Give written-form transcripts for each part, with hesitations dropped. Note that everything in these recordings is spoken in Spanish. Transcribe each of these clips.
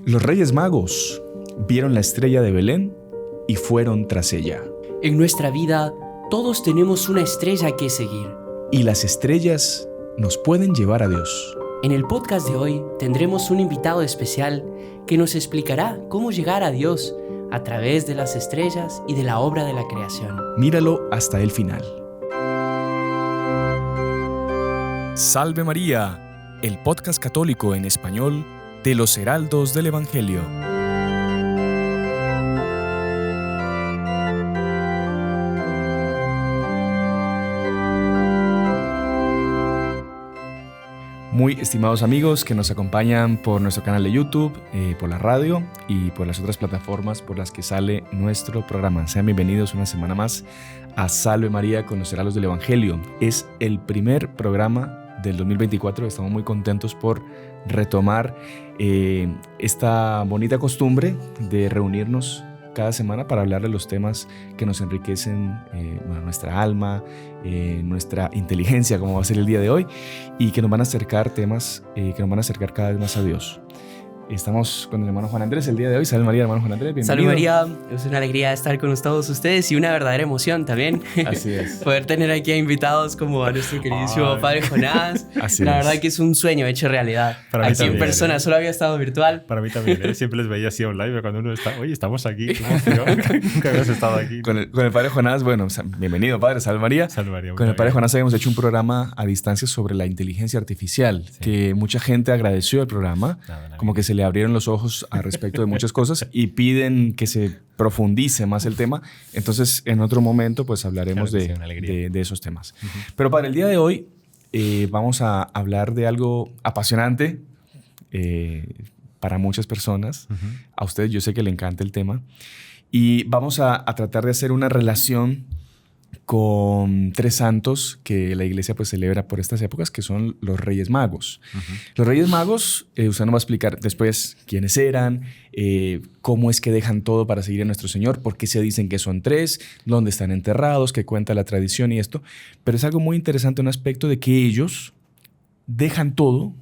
Los Reyes Magos vieron la estrella de Belén y fueron tras ella. En nuestra vida, todos tenemos una estrella que seguir. Y las estrellas nos pueden llevar a Dios. En el podcast de hoy tendremos un invitado especial que nos explicará cómo llegar a Dios a través de las estrellas y de la obra de la creación. Míralo hasta el final. Salve María, el podcast católico en español de los Heraldos del Evangelio. Muy estimados amigos que nos acompañan por nuestro canal de YouTube, por la radio y por las otras plataformas por las que sale nuestro programa. Sean bienvenidos una semana más a Salve María con los Heraldos del Evangelio. Es el primer programa del 2024. Estamos muy contentos por retomar esta bonita costumbre de reunirnos cada semana para hablar de los temas que nos enriquecen nuestra alma, nuestra inteligencia, como va a ser el día de hoy, y que nos van a acercar temas que nos van a acercar cada vez más a Dios. Estamos con el hermano Juan Andrés el día de hoy. Salve María, hermano Juan Andrés, bienvenido. Salve María, es una alegría estar con todos ustedes y una verdadera emoción también. Así es. Poder tener aquí a invitados como a nuestro queridísimo Padre Jonás. Así la es. verdad que es un sueño hecho realidad. Para mí aquí también, en persona, solo había estado virtual. Para mí también, siempre les veía así online, pero cuando uno está, oye, estamos aquí, qué emoción, nunca habías estado aquí. Con el Padre Jonás, bueno, bienvenido Padre, salve María. Salve María. Con el Padre Jonás habíamos hecho un programa a distancia sobre la inteligencia artificial, sí, que mucha gente agradeció el programa, como que se le abrieron los ojos al respecto de muchas cosas y piden que se profundice más el tema. Entonces, en otro momento, pues hablaremos de esos temas. Uh-huh. Pero para el día de hoy vamos a hablar de algo apasionante para muchas personas. Uh-huh. A ustedes yo sé que le encanta el tema. Y vamos a tratar de hacer una relación con tres santos que la iglesia pues celebra por estas épocas, que son los Reyes Magos. Uh-huh. Los Reyes Magos, usted nos va a explicar después quiénes eran, cómo es que dejan todo para seguir a nuestro Señor, por qué se dicen que son tres, dónde están enterrados, qué cuenta la tradición y esto. Pero es algo muy interesante, un aspecto de que ellos dejan todo,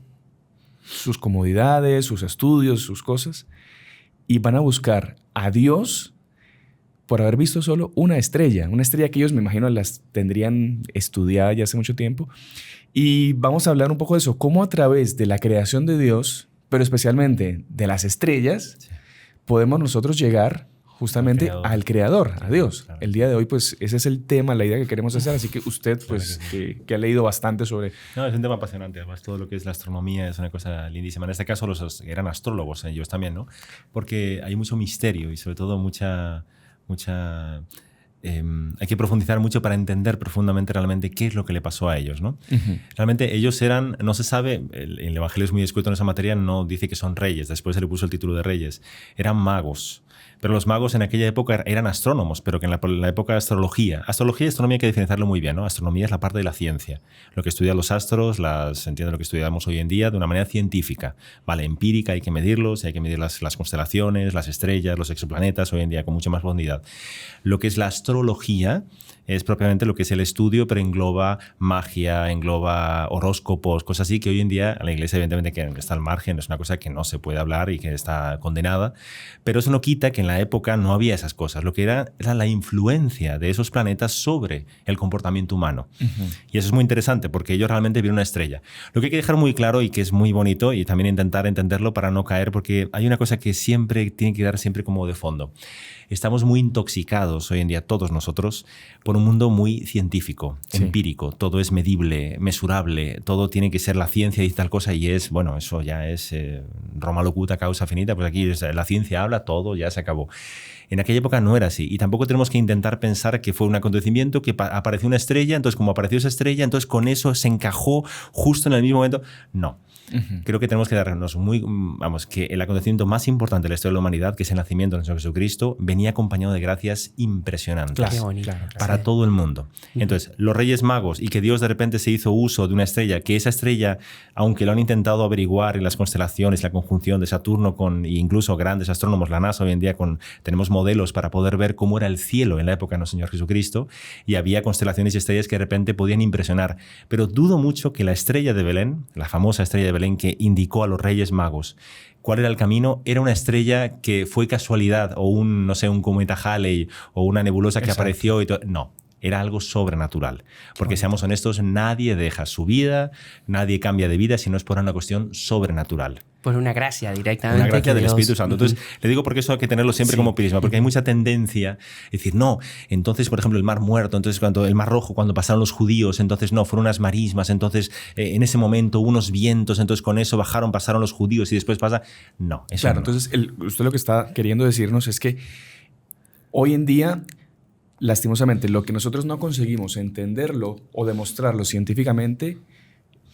sus comodidades, sus estudios, sus cosas, y van a buscar a Dios por haber visto solo una estrella que ellos me imagino las tendrían estudiada ya hace mucho tiempo. Y vamos a hablar un poco de eso, cómo a través de la creación de Dios, pero especialmente de las estrellas, sí, podemos nosotros llegar justamente al Creador, a Dios. Claro. El día de hoy, pues, ese es el tema, la idea que queremos hacer, así que usted, pues, que ha leído bastante sobre... No, es un tema apasionante, además todo lo que es la astronomía es una cosa lindísima. En este caso, los eran astrólogos, ellos también, ¿no? Porque hay mucho misterio y sobre todo hay que profundizar mucho para entender profundamente realmente qué es lo que le pasó a ellos, ¿no? Uh-huh. Realmente ellos eran, no se sabe, el Evangelio es muy escueto en esa materia, no dice que son reyes, después se le puso el título de reyes, eran magos. Pero los magos en aquella época eran astrónomos, pero que en la época de astrología y astronomía hay que diferenciarlo muy bien, ¿no? Astronomía es la parte de la ciencia, lo que estudia los astros, entiende lo que estudiamos hoy en día de una manera científica, vale, empírica, hay que medirlos, hay que medir las constelaciones, las estrellas, los exoplanetas, hoy en día con mucha más profundidad. Lo que es la astrología es propiamente lo que es el estudio, pero engloba magia, engloba horóscopos, cosas así que hoy en día la iglesia evidentemente que está al margen, es una cosa que no se puede hablar y que está condenada, pero eso no quita que en la época no había esas cosas, lo que era la influencia de esos planetas sobre el comportamiento humano. Uh-huh. Y eso es muy interesante porque ellos realmente vieron una estrella. Lo que hay que dejar muy claro y que es muy bonito y también intentar entenderlo para no caer, porque hay una cosa que siempre tiene que dar siempre como de fondo. Estamos muy intoxicados hoy en día, todos nosotros, por un mundo muy científico, sí, empírico. Todo es medible, mesurable, todo tiene que ser la ciencia y tal cosa y es, bueno, eso ya es Roma locuta causa finita, pues aquí la ciencia habla, todo ya se acabó. En aquella época no era así y tampoco tenemos que intentar pensar que fue un acontecimiento, que apareció una estrella, entonces como apareció esa estrella, entonces con eso se encajó justo en el mismo momento. No. Uh-huh. Creo que tenemos que darnos que el acontecimiento más importante de la historia de la humanidad, que es el nacimiento de nuestro Jesucristo, venía acompañado de gracias impresionantes, claro, para todo el mundo. Entonces, los Reyes Magos y que Dios de repente se hizo uso de una estrella, que esa estrella, aunque lo han intentado averiguar en las constelaciones, la conjunción de Saturno con incluso grandes astrónomos, la NASA hoy en día tenemos modelos para poder ver cómo era el cielo en la época de nuestro Señor Jesucristo y había constelaciones y estrellas que de repente podían impresionar. Pero dudo mucho que la estrella de Belén, la famosa estrella de Belén que indicó a los Reyes Magos ¿Cuál era el camino? Era una estrella que fue casualidad, o un cometa Halley, o una nebulosa que apareció y todo. No. Era algo sobrenatural. Porque seamos honestos, nadie deja su vida, nadie cambia de vida si no es por una cuestión sobrenatural. Por una gracia directamente. Una gracia del Espíritu Santo. Entonces, le digo porque eso hay que tenerlo siempre como prisma, porque hay mucha tendencia a decir, no, entonces, por ejemplo, el Mar Muerto, entonces el Mar Rojo, cuando pasaron los judíos, entonces no, fueron unas marismas, entonces en ese momento unos vientos, entonces con eso pasaron los judíos y después pasa... No, eso claro, no. Entonces, usted lo que está queriendo decirnos es que hoy en día, lastimosamente, lo que nosotros no conseguimos entenderlo o demostrarlo científicamente,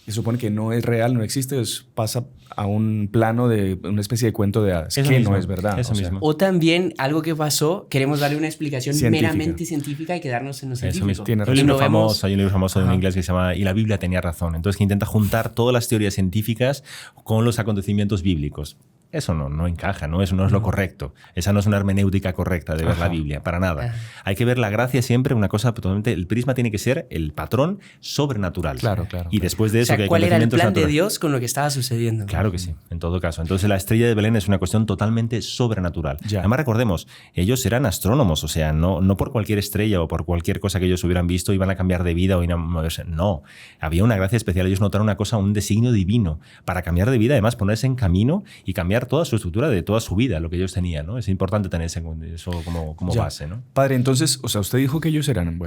se supone que no es real, no existe, pasa a un plano de una especie de cuento de hadas, Eso que mismo, no es verdad. eso mismo. O también algo que pasó, queremos darle una explicación meramente científica y quedarnos en lo científico. Hay un libro famoso de un inglés que se llama Y la Biblia tenía razón. Entonces, que intenta juntar todas las teorías científicas con los acontecimientos bíblicos. Eso no encaja, eso no es lo correcto. Esa no es una hermenéutica correcta de ver la Biblia, para nada. Hay que ver la gracia siempre, una cosa totalmente... El prisma tiene que ser el patrón sobrenatural. Claro. Y después de eso... O sea, ¿cuál era el plan de Dios con lo que estaba sucediendo? Claro que sí, en todo caso. Entonces la estrella de Belén es una cuestión totalmente sobrenatural. Ya. Además, recordemos, ellos eran astrónomos, o sea, no por cualquier estrella o por cualquier cosa que ellos hubieran visto iban a cambiar de vida o iban a moverse. No, había una gracia especial. Ellos notaron una cosa, un designio divino para cambiar de vida, además ponerse en camino y cambiar toda su estructura de toda su vida, lo que ellos tenían, ¿no? Es importante tener eso como base, ¿no? Padre, entonces, o sea, usted dijo que ellos eran,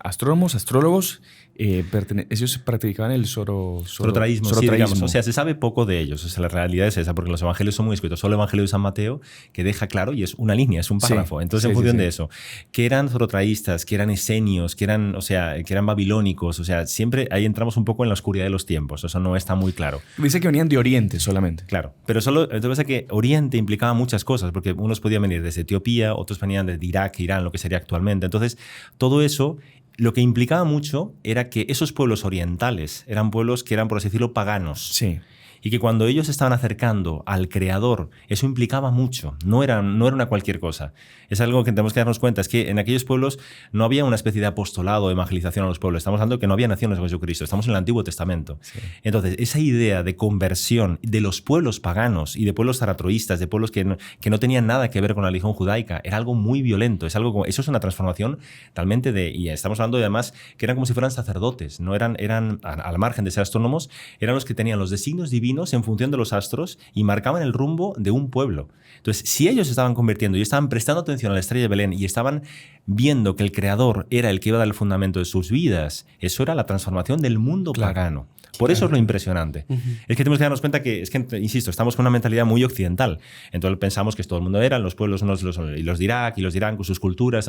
astrónomos, astrólogos, ellos practicaban el zoroastrianismo, sí, digamos. O sea, se sabe poco de ellos. O sea, la realidad es esa, porque los evangelios son muy escritos. Solo el evangelio de San Mateo, que deja claro, y es una línea, es un párrafo. Entonces, en función de eso, que eran zoroastrianistas, que eran esenios, que eran babilónicos, o sea, siempre ahí entramos un poco en la oscuridad de los tiempos. Eso no está muy claro. Dice que venían de Oriente solamente. Claro, pero solo, entonces que Oriente implicaba muchas cosas, porque unos podían venir desde Etiopía, otros venían de Irak, Irán, lo que sería actualmente. Entonces, todo eso... Lo que implicaba mucho era que esos pueblos orientales eran pueblos que eran, por así decirlo, paganos. Sí. Y que cuando ellos se estaban acercando al Creador, eso implicaba mucho, no era una cualquier cosa. Es algo que tenemos que darnos cuenta, es que en aquellos pueblos no había una especie de apostolado o evangelización a los pueblos. Estamos hablando que no había naciones con Jesucristo, estamos en el Antiguo Testamento. Sí. Entonces, esa idea de conversión de los pueblos paganos y de pueblos zaratroístas, de pueblos que no tenían nada que ver con la religión judaica, era algo muy violento. Eso es una transformación realmente y estamos hablando de, además, que eran como si fueran sacerdotes, no eran al margen de ser astrónomos, eran los que tenían los designios divinos en función de los astros y marcaban el rumbo de un pueblo. Entonces, si ellos estaban convirtiendo y estaban prestando atención a la estrella de Belén y estaban viendo que el Creador era el que iba a dar el fundamento de sus vidas, eso era la transformación del mundo pagano. Por eso es lo impresionante. Es que tenemos que darnos cuenta que, insisto, estamos con una mentalidad muy occidental. Entonces pensamos que todo el mundo eran los pueblos, los de Irak y los de Irán con sus culturas.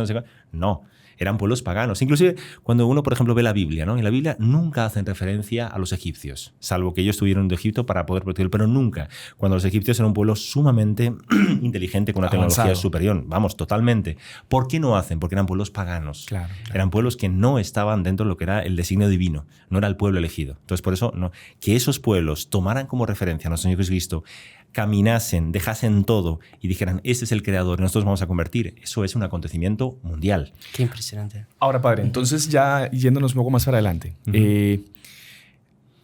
No, eran pueblos paganos. Inclusive cuando uno, por ejemplo, ve la Biblia, ¿no? En la Biblia nunca hacen referencia a los egipcios, salvo que ellos estuvieron de Egipto para poder protegerlo, pero nunca. Cuando los egipcios eran un pueblo sumamente inteligente, con una tecnología superior. Vamos, totalmente. ¿Por qué no hacen? Porque eran pueblos paganos. Claro. Eran pueblos que no estaban dentro de lo que era el designio divino. No era el pueblo elegido. Entonces, por eso, que esos pueblos tomaran como referencia a nuestro Señor Jesucristo, caminasen, dejasen todo y dijeran, este es el Creador y nosotros vamos a convertir. Eso es un acontecimiento mundial. Qué impresionante. Ahora, padre, entonces ya yéndonos un poco más para adelante.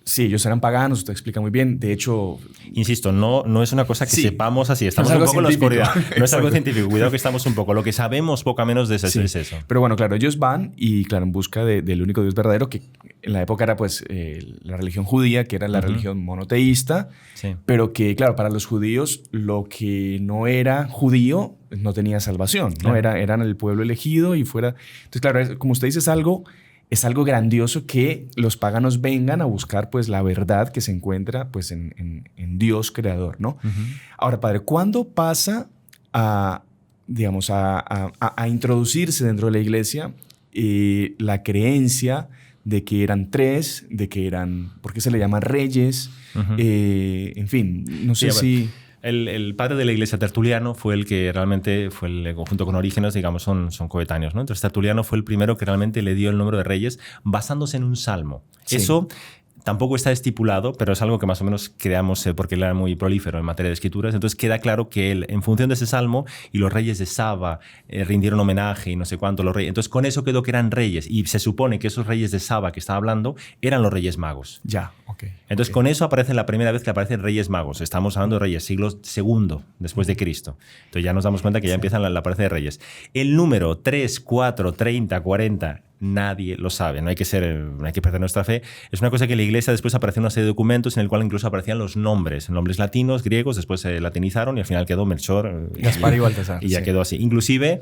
Sí, ellos eran paganos, usted explica muy bien. De hecho... Insisto, no es una cosa que sepamos así. Estamos un poco en la oscuridad. No es algo científico. Cuidado que estamos un poco. Lo que sabemos poco menos de eso es eso. Pero bueno, claro, ellos van y, claro, en busca del único Dios verdadero, que en la época era pues la religión judía, que era la religión monoteísta, pero que, claro, para los judíos lo que no era judío no tenía salvación, ¿no? Eran el pueblo elegido y fuera... Entonces, claro, como usted dice, es algo grandioso que los paganos vengan a buscar pues la verdad que se encuentra pues en Dios creador, ¿no? Ahora, padre, ¿cuándo pasa a introducirse dentro de la iglesia la creencia de que eran tres, ¿por qué se le llaman reyes? En fin, no sé si... El padre de la iglesia, Tertuliano, fue el que realmente junto con Orígenes, digamos, son coetáneos, ¿no? Entonces Tertuliano fue el primero que realmente le dio el número de reyes basándose en un salmo. Sí. Eso Tampoco está estipulado, pero es algo que más o menos creamos porque él era muy prolífero en materia de escrituras. Entonces queda claro que él, en función de ese salmo, y los reyes de Saba rindieron homenaje y no sé cuánto los reyes. Entonces con eso quedó que eran reyes. Y se supone que esos reyes de Saba que estaba hablando eran los reyes magos. Ya, ok. Entonces con eso aparece la primera vez que aparecen reyes magos. Estamos hablando de reyes, siglo II después de Cristo. Entonces ya nos damos cuenta que ya empiezan la aparece de reyes. El número 3, 4, 30, 40... nadie lo sabe, no hay que perder nuestra fe. Es una cosa que la Iglesia después apareció en una serie de documentos en el cual incluso aparecían los nombres latinos, griegos, después se latinizaron y al final quedó Melchor, Gaspar y Baltasar. Y ya quedó así. Inclusive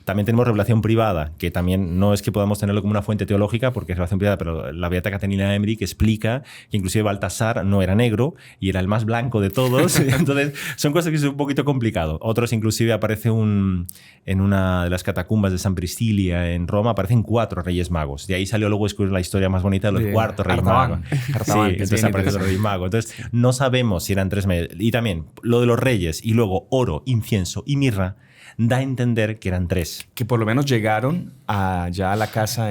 también tenemos revelación privada, que también no es que podamos tenerlo como una fuente teológica, porque es revelación privada, pero la beata Caterina de Emmerich explica que inclusive Baltasar no era negro y era el más blanco de todos. Entonces son cosas que es un poquito complicado. Otros inclusive aparece en una de las catacumbas de San Priscilia en Roma, aparecen 4 reyes magos. De ahí salió luego la historia más bonita de los cuartos reyes magos. Sí, entonces aparece el rey mago. Entonces no sabemos si eran 3 meses. Y también lo de los reyes y luego oro, incienso y mirra da a entender que eran 3. Que por lo menos llegaron ya a la casa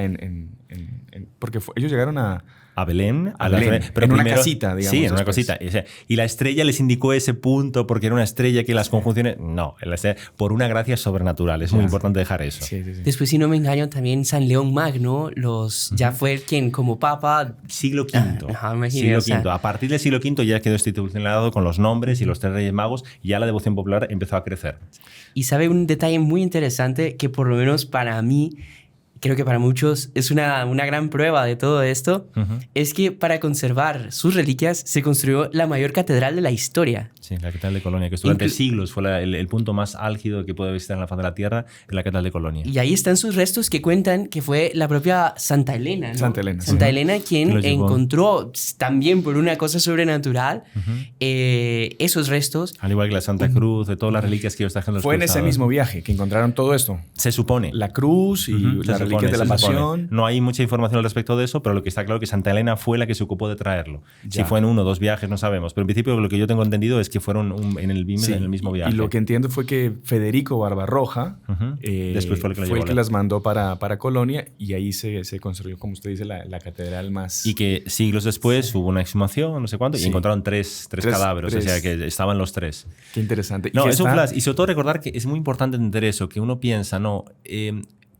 porque ellos llegaron a Belén, pero en una casita, digamos. Sí, en una casita. Y la estrella les indicó ese punto porque era una estrella que las conjunciones... No, por una gracia sobrenatural. Es muy importante dejar eso. Sí. Después, si no me engaño, también San León Magno ya fue quien como papa... Siglo V. Siglo V. A partir del siglo V ya quedó institucionalizado con los nombres y los 3 reyes magos y ya la devoción popular empezó a crecer. Y sabe un detalle muy interesante que por lo menos para mí... creo que para muchos es una gran prueba de todo esto, es que para conservar sus reliquias se construyó la mayor catedral de la historia. Sí, la Catedral de Colonia, que durante siglos fue el punto más álgido que puede visitar en la faz de la Tierra, en la Catedral de Colonia. Y ahí están sus restos que cuentan que fue la propia Santa Elena, ¿no? Santa Elena quien encontró, también por una cosa sobrenatural, esos restos. Al igual que la Santa Cruz, de todas las reliquias que ellos trajeron los Fue cruzados. en ese mismo viaje que encontraron todo esto. Se supone. La cruz y las reliquias de la Pasión. No hay mucha información al respecto de eso, pero lo que está claro es que Santa Elena fue la que se ocupó de traerlo. Si fue en 1 o 2 viajes, no sabemos. Pero en principio lo que yo tengo entendido es que fueron en el mismo viaje. Y lo que entiendo fue que Federico Barbarroja después fue el que las mandó para Colonia y ahí se construyó, como usted dice, la catedral más... Y que siglos después hubo una exhumación, no sé cuánto, y encontraron tres cadáveres, o sea que estaban los 3. Qué interesante. No, es un flash. Y sobre todo recordar que es muy importante entender eso, que uno piensa,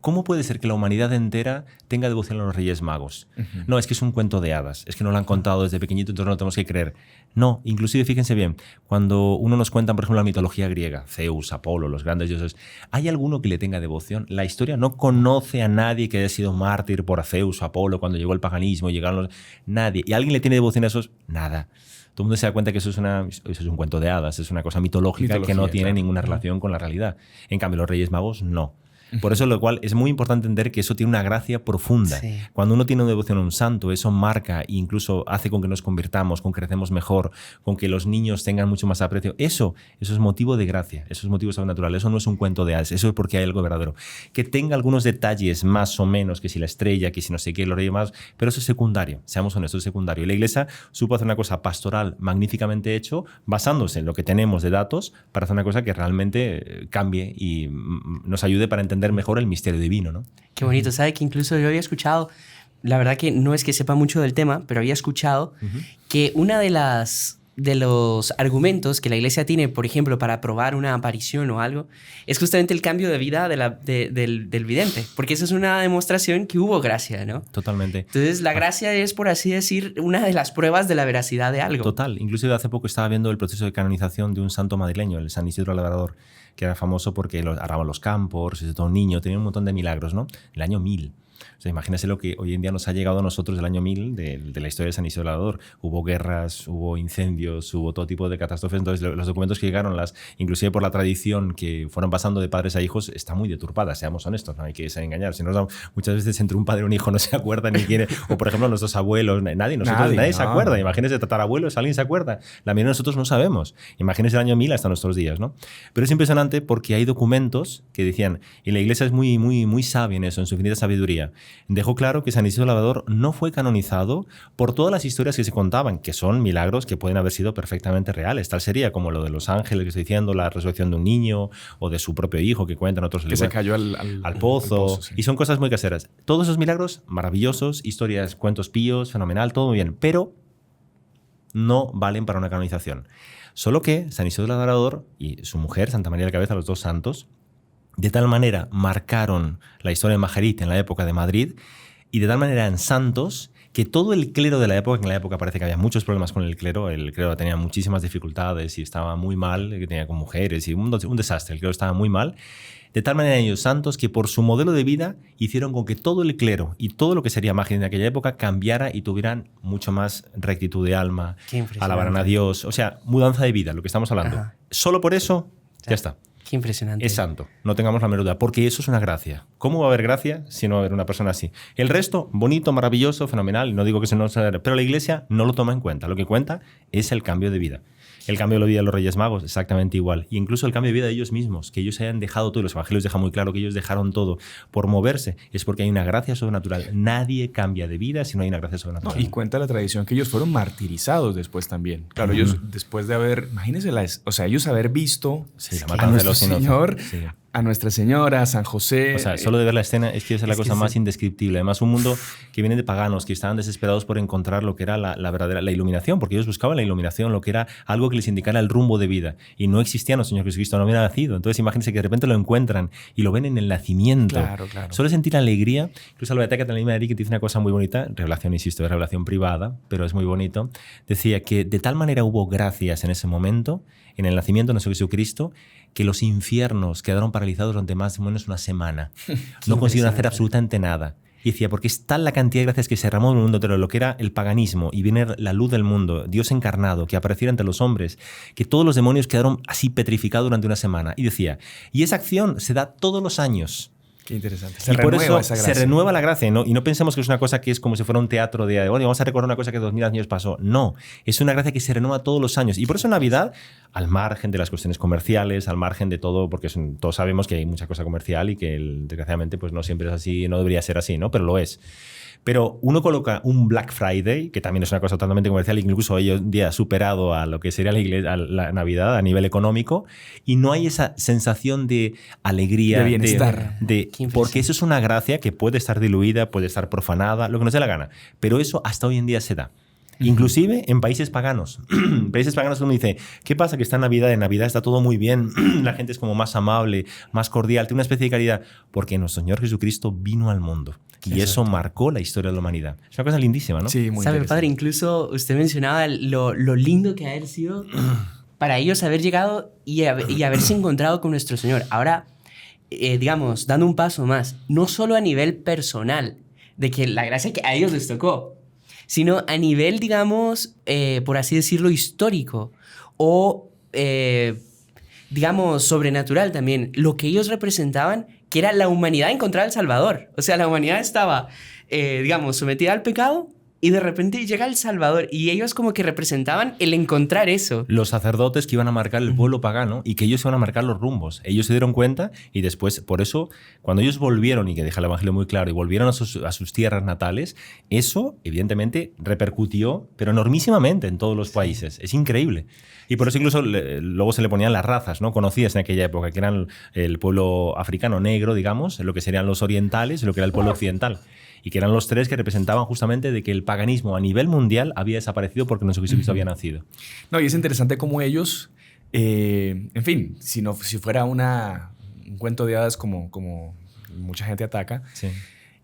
¿cómo puede ser que la humanidad entera tenga devoción a los Reyes Magos? No, es que es un cuento de hadas, es que nos lo han contado desde pequeñito, entonces no lo tenemos que creer. No, inclusive fíjense bien, cuando uno nos cuenta, por ejemplo, la mitología griega, Zeus, Apolo, los grandes dioses, ¿hay alguno que le tenga devoción? La historia no conoce a nadie que haya sido mártir por Zeus o Apolo cuando llegó el paganismo, nadie. ¿Y alguien le tiene devoción a esos? Nada. Todo el mundo se da cuenta que eso es un cuento de hadas, es una cosa mitológica que no tiene ninguna relación con la realidad. En cambio, los Reyes Magos no. Por eso lo cual es muy importante entender que eso tiene una gracia profunda. Sí. Cuando uno tiene una devoción a un santo, eso marca e incluso hace con que nos convirtamos, con que crecemos mejor, con que los niños tengan mucho más aprecio. Eso es motivo de gracia, eso es motivo sobrenatural. Eso no es un cuento de hadas, eso es porque hay algo verdadero. Que tenga algunos detalles más o menos, que si la estrella, que si no sé qué, los Reyes Magos, pero eso es secundario, seamos honestos, es secundario. Y la Iglesia supo hacer una cosa pastoral magníficamente hecho, basándose en lo que tenemos de datos, para hacer una cosa que realmente cambie y nos ayude para entender mejor el misterio divino, ¿no? Qué bonito. ¿Sabe que incluso yo había escuchado, la verdad que no es que sepa mucho del tema, pero había escuchado que una de los argumentos que la Iglesia tiene, por ejemplo, para probar una aparición o algo, es justamente el cambio de vida del vidente, porque esa es una demostración que hubo gracia, ¿no? Totalmente. Entonces, la gracia es, por así decir, una de las pruebas de la veracidad de algo. Total. Inclusive hace poco estaba viendo el proceso de canonización de un santo madrileño, el San Isidro Labrador, que era famoso porque araba los campos, desde todo un niño, tenía un montón de milagros, ¿no? El año 1000. O sea, imagínese lo que hoy en día nos ha llegado a nosotros del año 1000 de la historia de San Isidro Labrador. Hubo guerras, hubo incendios, hubo todo tipo de catástrofes. Entonces, los documentos que llegaron, inclusive por la tradición que fueron pasando de padres a hijos, está muy deturpada, seamos honestos, no hay que engañar. Si muchas veces entre un padre y un hijo no se acuerdan ni quiere, o por ejemplo nuestros abuelos, nadie se acuerda. Imagínese tatarabuelos, alguien se acuerda. La mayoría de nosotros no sabemos. Imagínese el año 1000 hasta nuestros días, ¿no? Pero es impresionante porque hay documentos que decían, y la Iglesia es muy, muy, muy sabia en eso, en su infinita sabiduría. historia. Dejó claro que San Isidro Labrador no fue canonizado por todas las historias que se contaban, que son milagros que pueden haber sido perfectamente reales. Tal sería como lo de los ángeles que estoy diciendo, la resurrección de un niño o de su propio hijo que cuentan otros. Que se cayó al pozo. Sí. Y son cosas muy caseras. Todos esos milagros maravillosos, historias, cuentos píos, fenomenal, todo muy bien, pero no valen para una canonización. Solo que San Isidro Labrador y su mujer, Santa María de la Cabeza, los dos santos, de tal manera marcaron la historia de Majerit en la época de Madrid y de tal manera eran santos que todo el clero de la época, que en la época parece que había muchos problemas con el clero tenía muchísimas dificultades y estaba muy mal, que tenía con mujeres y un desastre, el clero estaba muy mal. De tal manera ellos santos que por su modelo de vida hicieron con que todo el clero y todo lo que sería magia en aquella época cambiara y tuvieran mucho más rectitud de alma, alabaran a Dios, o sea, mudanza de vida, lo que estamos hablando. Ajá. Solo por eso, ya está. Qué impresionante. Es santo, no tengamos la menor duda, porque eso es una gracia. ¿Cómo va a haber gracia si no va a haber una persona así? El resto, bonito, maravilloso, fenomenal, no digo que eso no sea, pero la Iglesia no lo toma en cuenta. Lo que cuenta es el cambio de vida. El cambio de la vida de los Reyes Magos, exactamente igual. Y incluso el cambio de vida de ellos mismos, que ellos hayan dejado todo, y los evangelios dejan muy claro que ellos dejaron todo por moverse, es porque hay una gracia sobrenatural. Nadie cambia de vida si no hay una gracia sobrenatural. No, y cuenta la tradición que ellos fueron martirizados después también. Claro, ellos después de haber, imagínense, ellos haber visto a nuestro Señor, a Nuestra Señora, a San José. O sea, solo de ver la escena es que es la cosa más indescriptible. Además, un mundo que viene de paganos, que estaban desesperados por encontrar lo que era la verdadera, la iluminación, porque ellos buscaban la iluminación, lo que era algo que les indicara el rumbo de vida. Y no existía, Señor Jesucristo no había nacido. Entonces, imagínense que de repente lo encuentran y lo ven en el nacimiento. Claro. Solo sentir alegría. Incluso la Beata Catalina de Madrid, que dice una cosa muy bonita, revelación, insisto, es revelación privada, pero es muy bonito. Decía que de tal manera hubo gracias en ese momento, en el nacimiento de nuestro Jesucristo, que los infiernos quedaron paralizados durante más o menos una semana. No consiguieron hacer absolutamente nada. Y decía, porque es tal la cantidad de gracias que se derramó en el mundo entero, lo que era el paganismo, y viene la luz del mundo, Dios encarnado, que apareciera entre los hombres, que todos los demonios quedaron así petrificados durante una semana. Y decía, y esa acción se da todos los años. Qué interesante. Y por eso se renueva la gracia, ¿no? Y no pensemos que es una cosa que es como si fuera un teatro de, bueno, vamos a recordar una cosa que 2000 años pasó. No, es una gracia que se renueva todos los años. Y por eso Navidad, al margen de las cuestiones comerciales, al margen de todo, porque todos sabemos que hay mucha cosa comercial y que desgraciadamente pues no siempre es así, no debería ser así, ¿no? Pero lo es. Pero uno coloca un Black Friday, que también es una cosa totalmente comercial, incluso hoy en día superado a lo que sería la Navidad a nivel económico, y no hay esa sensación de alegría, de bienestar. Porque eso es una gracia que puede estar diluida, puede estar profanada, lo que nos dé la gana. Pero eso hasta hoy en día se da. Inclusive en países paganos. En países paganos uno dice, ¿qué pasa que está en Navidad está todo muy bien, la gente es como más amable, más cordial, tiene una especie de caridad? Porque nuestro Señor Jesucristo vino al mundo y eso marcó la historia de la humanidad. Es una cosa lindísima, ¿no? Sí, muy ¿Sabe, padre? Incluso usted mencionaba lo lindo que haber sido para ellos haber llegado y haberse encontrado con nuestro Señor. Ahora, digamos, dando un paso más, no solo a nivel personal, de que la gracia que a ellos les tocó, sino a nivel, digamos, por así decirlo, histórico o, digamos, sobrenatural también. Lo que ellos representaban, que era la humanidad encontrada al Salvador. O sea, la humanidad estaba, digamos, sometida al pecado y de repente llega el Salvador y ellos como que representaban el encontrar eso. Los sacerdotes que iban a marcar el pueblo pagano y que ellos iban a marcar los rumbos. Ellos se dieron cuenta y después, por eso, cuando ellos volvieron, y que deja el Evangelio muy claro, y volvieron a sus tierras natales, eso evidentemente repercutió, pero enormísimamente en todos los países. Es increíble. Y por eso incluso luego se le ponían las razas, ¿no? Conocidas en aquella época, que eran el pueblo africano negro, digamos, lo que serían los orientales y lo que era el pueblo occidental. Y que eran los tres que representaban justamente de que el paganismo a nivel mundial había desaparecido porque nuestro Jesucristo había nacido. No, y es interesante cómo ellos, en fin, si fuera un cuento de hadas como mucha gente ataca, sí,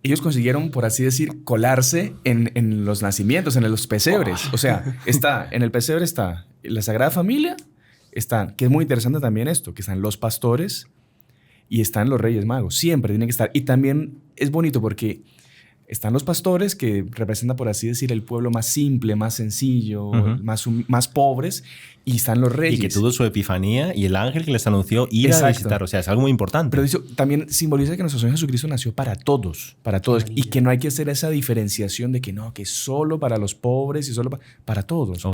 ellos consiguieron, por así decir, colarse en los nacimientos, en los pesebres. O sea, en el pesebre está la Sagrada Familia, que es muy interesante también esto, que están los pastores y están los Reyes Magos. Siempre tienen que estar. Y también es bonito porque están los pastores, que representan, por así decir, el pueblo más simple, más sencillo, más pobres, y están los reyes. Y que tuvo su epifanía y el ángel que les anunció ir a visitar. O sea, es algo muy importante. Pero eso también simboliza que nuestro Señor Jesucristo nació para todos, y que no hay que hacer esa diferenciación de que no, que solo para los pobres y solo para todos,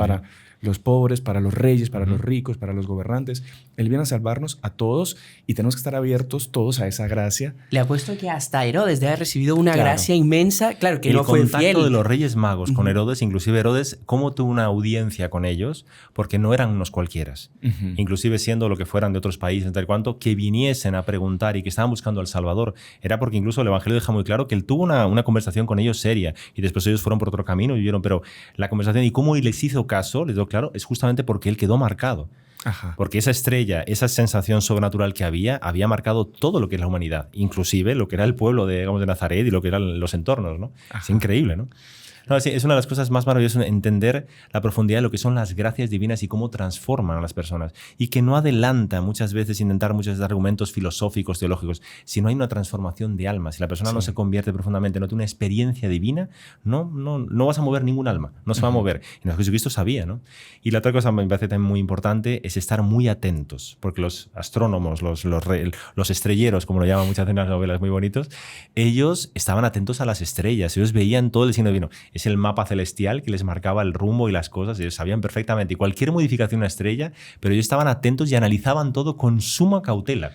los pobres, para los reyes, para los ricos, para los gobernantes. Él viene a salvarnos a todos y tenemos que estar abiertos todos a esa gracia. Le apuesto que hasta Herodes debe haber recibido una gracia inmensa. Claro, que no fue fiel. El contacto de los Reyes Magos con Herodes, inclusive Herodes, cómo tuvo una audiencia con ellos, porque no eran unos cualquieras. Inclusive siendo lo que fueran de otros países, tal cuanto, que viniesen a preguntar y que estaban buscando al Salvador. Era porque incluso el Evangelio deja muy claro que él tuvo una conversación con ellos seria y después ellos fueron por otro camino y vieron, pero la conversación y cómo les hizo caso, les dio claro, es justamente porque él quedó marcado. Ajá. Porque esa estrella, esa sensación sobrenatural que había marcado todo lo que es la humanidad, inclusive lo que era el pueblo de Nazaret y lo que eran los entornos, ¿no? Es increíble, ¿no? No, sí, es una de las cosas más maravillosas entender la profundidad de lo que son las gracias divinas y cómo transforman a las personas. Y que no adelanta muchas veces intentar muchos argumentos filosóficos, teológicos, sino hay una transformación de alma. Si la persona no se convierte profundamente, no tiene una experiencia divina, no vas a mover ningún alma, no se va a mover. Y Jesucristo sabía, ¿no? Y la otra cosa que me parece también muy importante es estar muy atentos, porque los astrónomos, los estrelleros, como lo llaman muchas veces en las novelas muy bonitos, ellos estaban atentos a las estrellas, ellos veían todo el signo divino. Es el mapa celestial que les marcaba el rumbo y las cosas. Ellos sabían perfectamente cualquier modificación de una estrella, pero ellos estaban atentos y analizaban todo con suma cautela.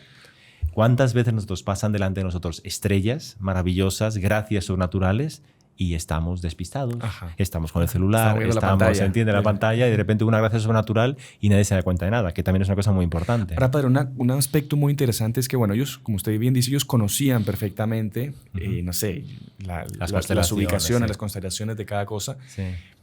¿Cuántas veces nosotros pasan delante de nosotros estrellas maravillosas, gracias sobrenaturales, y estamos despistados? Ajá. Estamos con el celular, se entiende la pantalla y de repente una gracia sobrenatural y nadie se da cuenta de nada, que también es una cosa muy importante. Ahora, padre, un aspecto muy interesante es que, bueno, ellos, como usted bien dice, ellos conocían perfectamente, no sé, las ubicaciones, las constelaciones de cada cosa,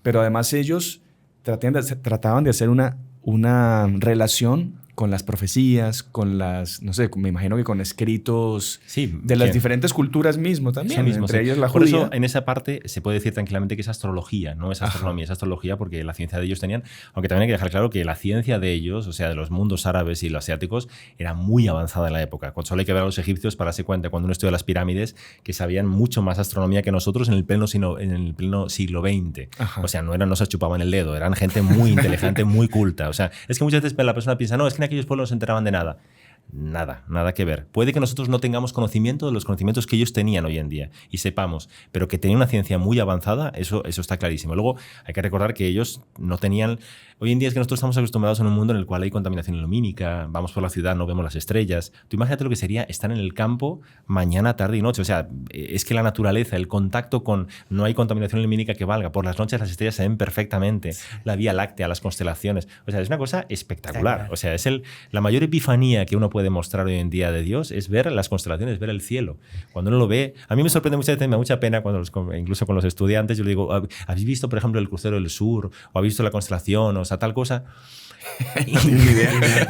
pero además ellos trataban de hacer una relación con las profecías, con las, no sé, me imagino que con escritos de las diferentes culturas mismo también, entre ellos la judía. Por eso, en esa parte se puede decir tranquilamente que es astrología, no es astronomía, es astrología porque la ciencia de ellos tenían, aunque también hay que dejar claro que la ciencia de ellos, o sea, de los mundos árabes y los asiáticos, era muy avanzada en la época. Solo hay que ver a los egipcios para darse cuenta, cuando uno estudia las pirámides, que sabían mucho más astronomía que nosotros en el pleno siglo XX. Ajá. O sea, no se chupaban el dedo, eran gente muy inteligente, muy culta. O sea, es que muchas veces la persona piensa, no, es que en aquellos pueblos no se enteraban de nada. Nada que ver. Puede que nosotros no tengamos conocimiento de los conocimientos que ellos tenían hoy en día y sepamos, pero que tenían una ciencia muy avanzada, eso está clarísimo. Luego hay que recordar que ellos no tenían... Hoy en día es que nosotros estamos acostumbrados en un mundo en el cual hay contaminación lumínica, vamos por la ciudad, no vemos las estrellas. Tú imagínate lo que sería estar en el campo mañana, tarde y noche. O sea, es que la naturaleza, el contacto con... No hay contaminación lumínica que valga. Por las noches las estrellas se ven perfectamente. La Vía Láctea, las constelaciones. O sea, es una cosa espectacular. O sea, es la mayor epifanía que uno puede mostrar hoy en día de Dios, es ver las constelaciones, ver el cielo. Cuando uno lo ve... A mí me sorprende muchas veces, me da mucha pena cuando incluso con los estudiantes, yo le digo, ¿habéis visto, por ejemplo, el crucero del sur? ¿O habéis visto la constelación? O sea, tal cosa.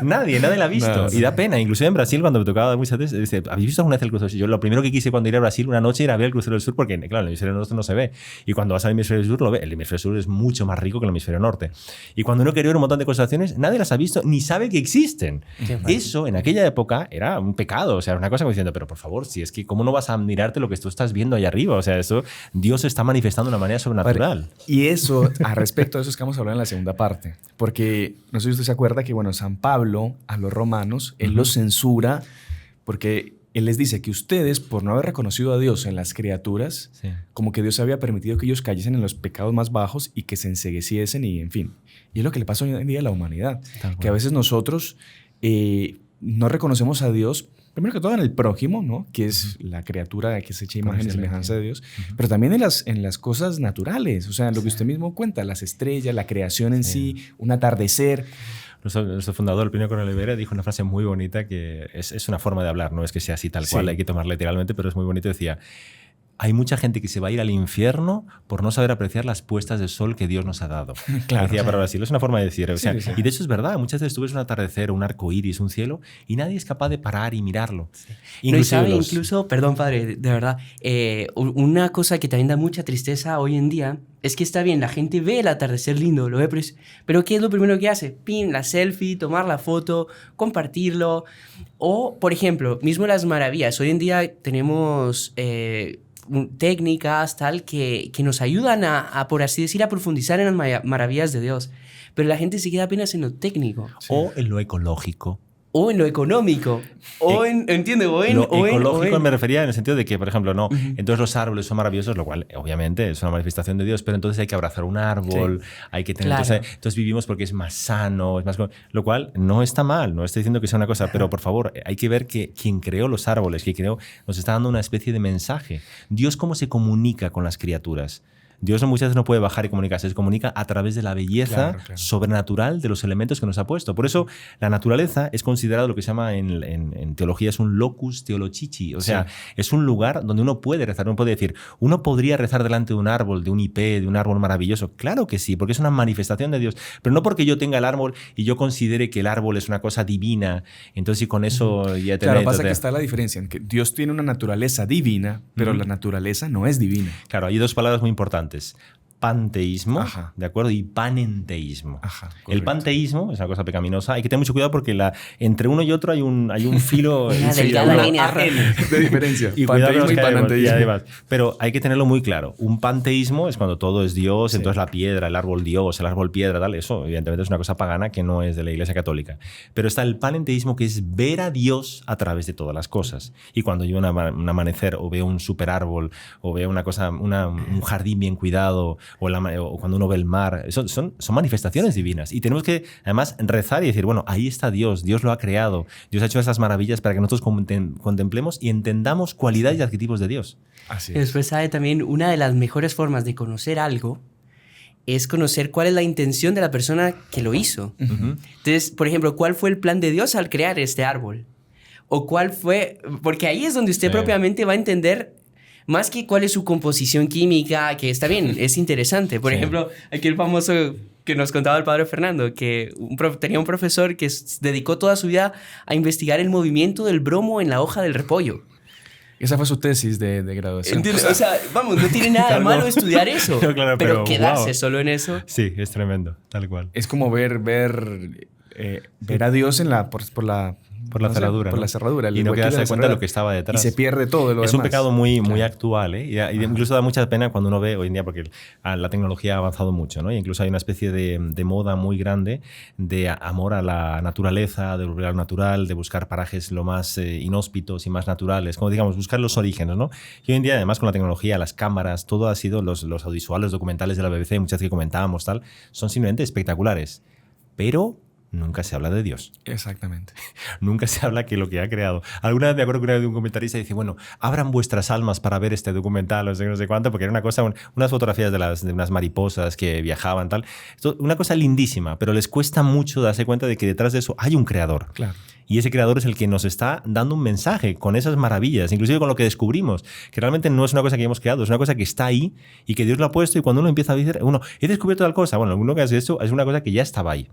nadie la ha visto. No, y da pena. Incluso en Brasil, cuando me tocaba muchas veces, dice, ¿habéis visto alguna vez el crucero del sur? Yo lo primero que quise cuando ir a Brasil una noche era ver el crucero del sur, porque claro, el hemisferio norte no se ve. Y cuando vas al hemisferio sur, lo ve. El hemisferio sur es mucho más rico que el hemisferio norte. Y cuando uno quería ver un montón de constelaciones, nadie las ha visto ni sabe que existen. Eso, en aquella época, era un pecado. O sea, era una cosa como diciendo, pero por favor, si es que ¿cómo no vas a admirarte lo que tú estás viendo allá arriba? O sea, eso, Dios se está manifestando de una manera sobrenatural. Y eso, a respecto de eso es que vamos a hablar en la segunda parte. Porque no sé si usted se acuerda que, bueno, San Pablo a los romanos, él los censura porque él les dice que ustedes, por no haber reconocido a Dios en las criaturas, como que Dios había permitido que ellos cayesen en los pecados más bajos y que se encegueciesen y, en fin. Y es lo que le pasa hoy en día a la humanidad. Que a veces nosotros no reconocemos a Dios, primero que todo en el prójimo, ¿no? Que es la criatura que se echa imagen y semejanza de Dios, pero también en las cosas naturales, o sea, en lo que usted mismo cuenta, las estrellas, la creación en sí, un atardecer. Nuestro fundador, el Plinio Cornelio Vera, dijo una frase muy bonita que es una forma de hablar, no es que sea así tal cual, hay que tomarla literalmente, pero es muy bonito. Decía, hay mucha gente que se va a ir al infierno por no saber apreciar las puestas de sol que Dios nos ha dado. Claro, decía para Brasil, es una forma de decir. O sea, y de hecho es verdad, muchas veces tú ves un atardecer, un arco iris, un cielo, y nadie es capaz de parar y mirarlo. Incluso, perdón padre, de verdad, una cosa que también da mucha tristeza hoy en día es que está bien, la gente ve el atardecer lindo, lo ve, pero ¿qué es lo primero que hace? Pin, la selfie, tomar la foto, compartirlo. O, por ejemplo, mismo las maravillas. Hoy en día tenemos... técnicas tal que nos ayudan a, por así decir, a profundizar en las maravillas de Dios. Pero la gente se queda apenas en lo técnico. O en lo ecológico. o en lo económico, o en, ¿entiendes? O en lo o ecológico me refería en el sentido de que, por ejemplo, no, entonces los árboles son maravillosos, lo cual obviamente es una manifestación de Dios, pero entonces hay que abrazar un árbol, hay que tener... Claro. Entonces vivimos porque es más sano, es más... Lo cual no está mal, no estoy diciendo que sea una cosa, pero por favor, hay que ver que quien creó los árboles, quien creó, nos está dando una especie de mensaje. Dios, ¿cómo se comunica con las criaturas? Dios muchas veces no puede bajar y comunicarse, se comunica a través de la belleza sobrenatural de los elementos que nos ha puesto. Por eso la naturaleza es considerado lo que se llama en teología es un locus theologici, o sea, es un lugar donde uno puede rezar, uno puede decir, uno podría rezar delante de un árbol, de un ipé, de un árbol maravilloso. Claro que sí, porque es una manifestación de Dios, pero no porque yo tenga el árbol y yo considere que el árbol es una cosa divina, entonces y con eso ya te... Claro, pasa que está la diferencia en que Dios tiene una naturaleza divina, pero la naturaleza no es divina. Claro, hay dos palabras muy importantes. Panteísmo, ¿de acuerdo? Y panenteísmo. El panteísmo es una cosa pecaminosa. Hay que tener mucho cuidado porque entre uno y otro hay un filo una delgada línea de diferencia. Y panteísmo y panenteísmo. Pero hay que tenerlo muy claro. Un panteísmo es cuando todo es Dios, entonces la piedra, el árbol Dios, el árbol piedra, tal. Eso evidentemente es una cosa pagana que no es de la Iglesia Católica. Pero está el panenteísmo, que es ver a Dios a través de todas las cosas. Y cuando yo un amanecer o veo un super árbol o veo una cosa, un jardín bien cuidado, o cuando uno ve el mar, son manifestaciones divinas. Y tenemos que, además, rezar y decir, bueno, ahí está Dios, Dios lo ha creado, Dios ha hecho esas maravillas para que nosotros contemplemos y entendamos cualidades y adjetivos de Dios. Así es. Después, ¿sabe? También una de las mejores formas de conocer algo es conocer cuál es la intención de la persona que lo hizo. Entonces, por ejemplo, ¿cuál fue el plan de Dios al crear este árbol? O cuál fue... Porque ahí es donde usted propiamente va a entender... Más que cuál es su composición química, que está bien, es interesante. Por ejemplo, aquí el famoso que nos contaba el padre Fernando, que tenía un profesor que dedicó toda su vida a investigar el movimiento del bromo en la hoja del repollo. Esa fue su tesis de graduación. ¿Entiendes? O sea, vamos, no tiene nada de malo estudiar eso, no, claro, pero quedarse solo en eso. Sí, es tremendo, tal cual. Es como ver a Dios por la cerradura. Por la cerradura. Y no quedarse cuenta de lo que estaba detrás. Y se pierde todo lo demás. Es un pecado muy actual, ¿eh? Y incluso da mucha pena cuando uno ve hoy en día, porque la tecnología ha avanzado mucho, ¿no? Y incluso hay una especie de moda muy grande de amor a la naturaleza, de volver a lo natural, de buscar parajes lo más inhóspitos y más naturales, como digamos, buscar los orígenes, ¿no? Y hoy en día, además, con la tecnología, las cámaras, todo ha sido los audiovisuales, los documentales de la BBC, muchas que comentábamos, tal, son simplemente espectaculares. Pero nunca se habla de Dios. Exactamente. Nunca se habla que lo que ha creado. Alguna vez me acuerdo que una vez un comentarista dice, bueno, abran vuestras almas para ver este documental, no sé cuánto, porque era una cosa, unas fotografías de unas mariposas que viajaban, tal. Esto, una cosa lindísima, pero les cuesta mucho darse cuenta de que detrás de eso hay un creador. Claro. Y ese creador es el que nos está dando un mensaje con esas maravillas, inclusive con lo que descubrimos, que realmente no es una cosa que hemos creado, es una cosa que está ahí y que Dios lo ha puesto, y cuando uno empieza a decir, he descubierto tal cosa, bueno, uno que hace eso es una cosa que ya estaba ahí.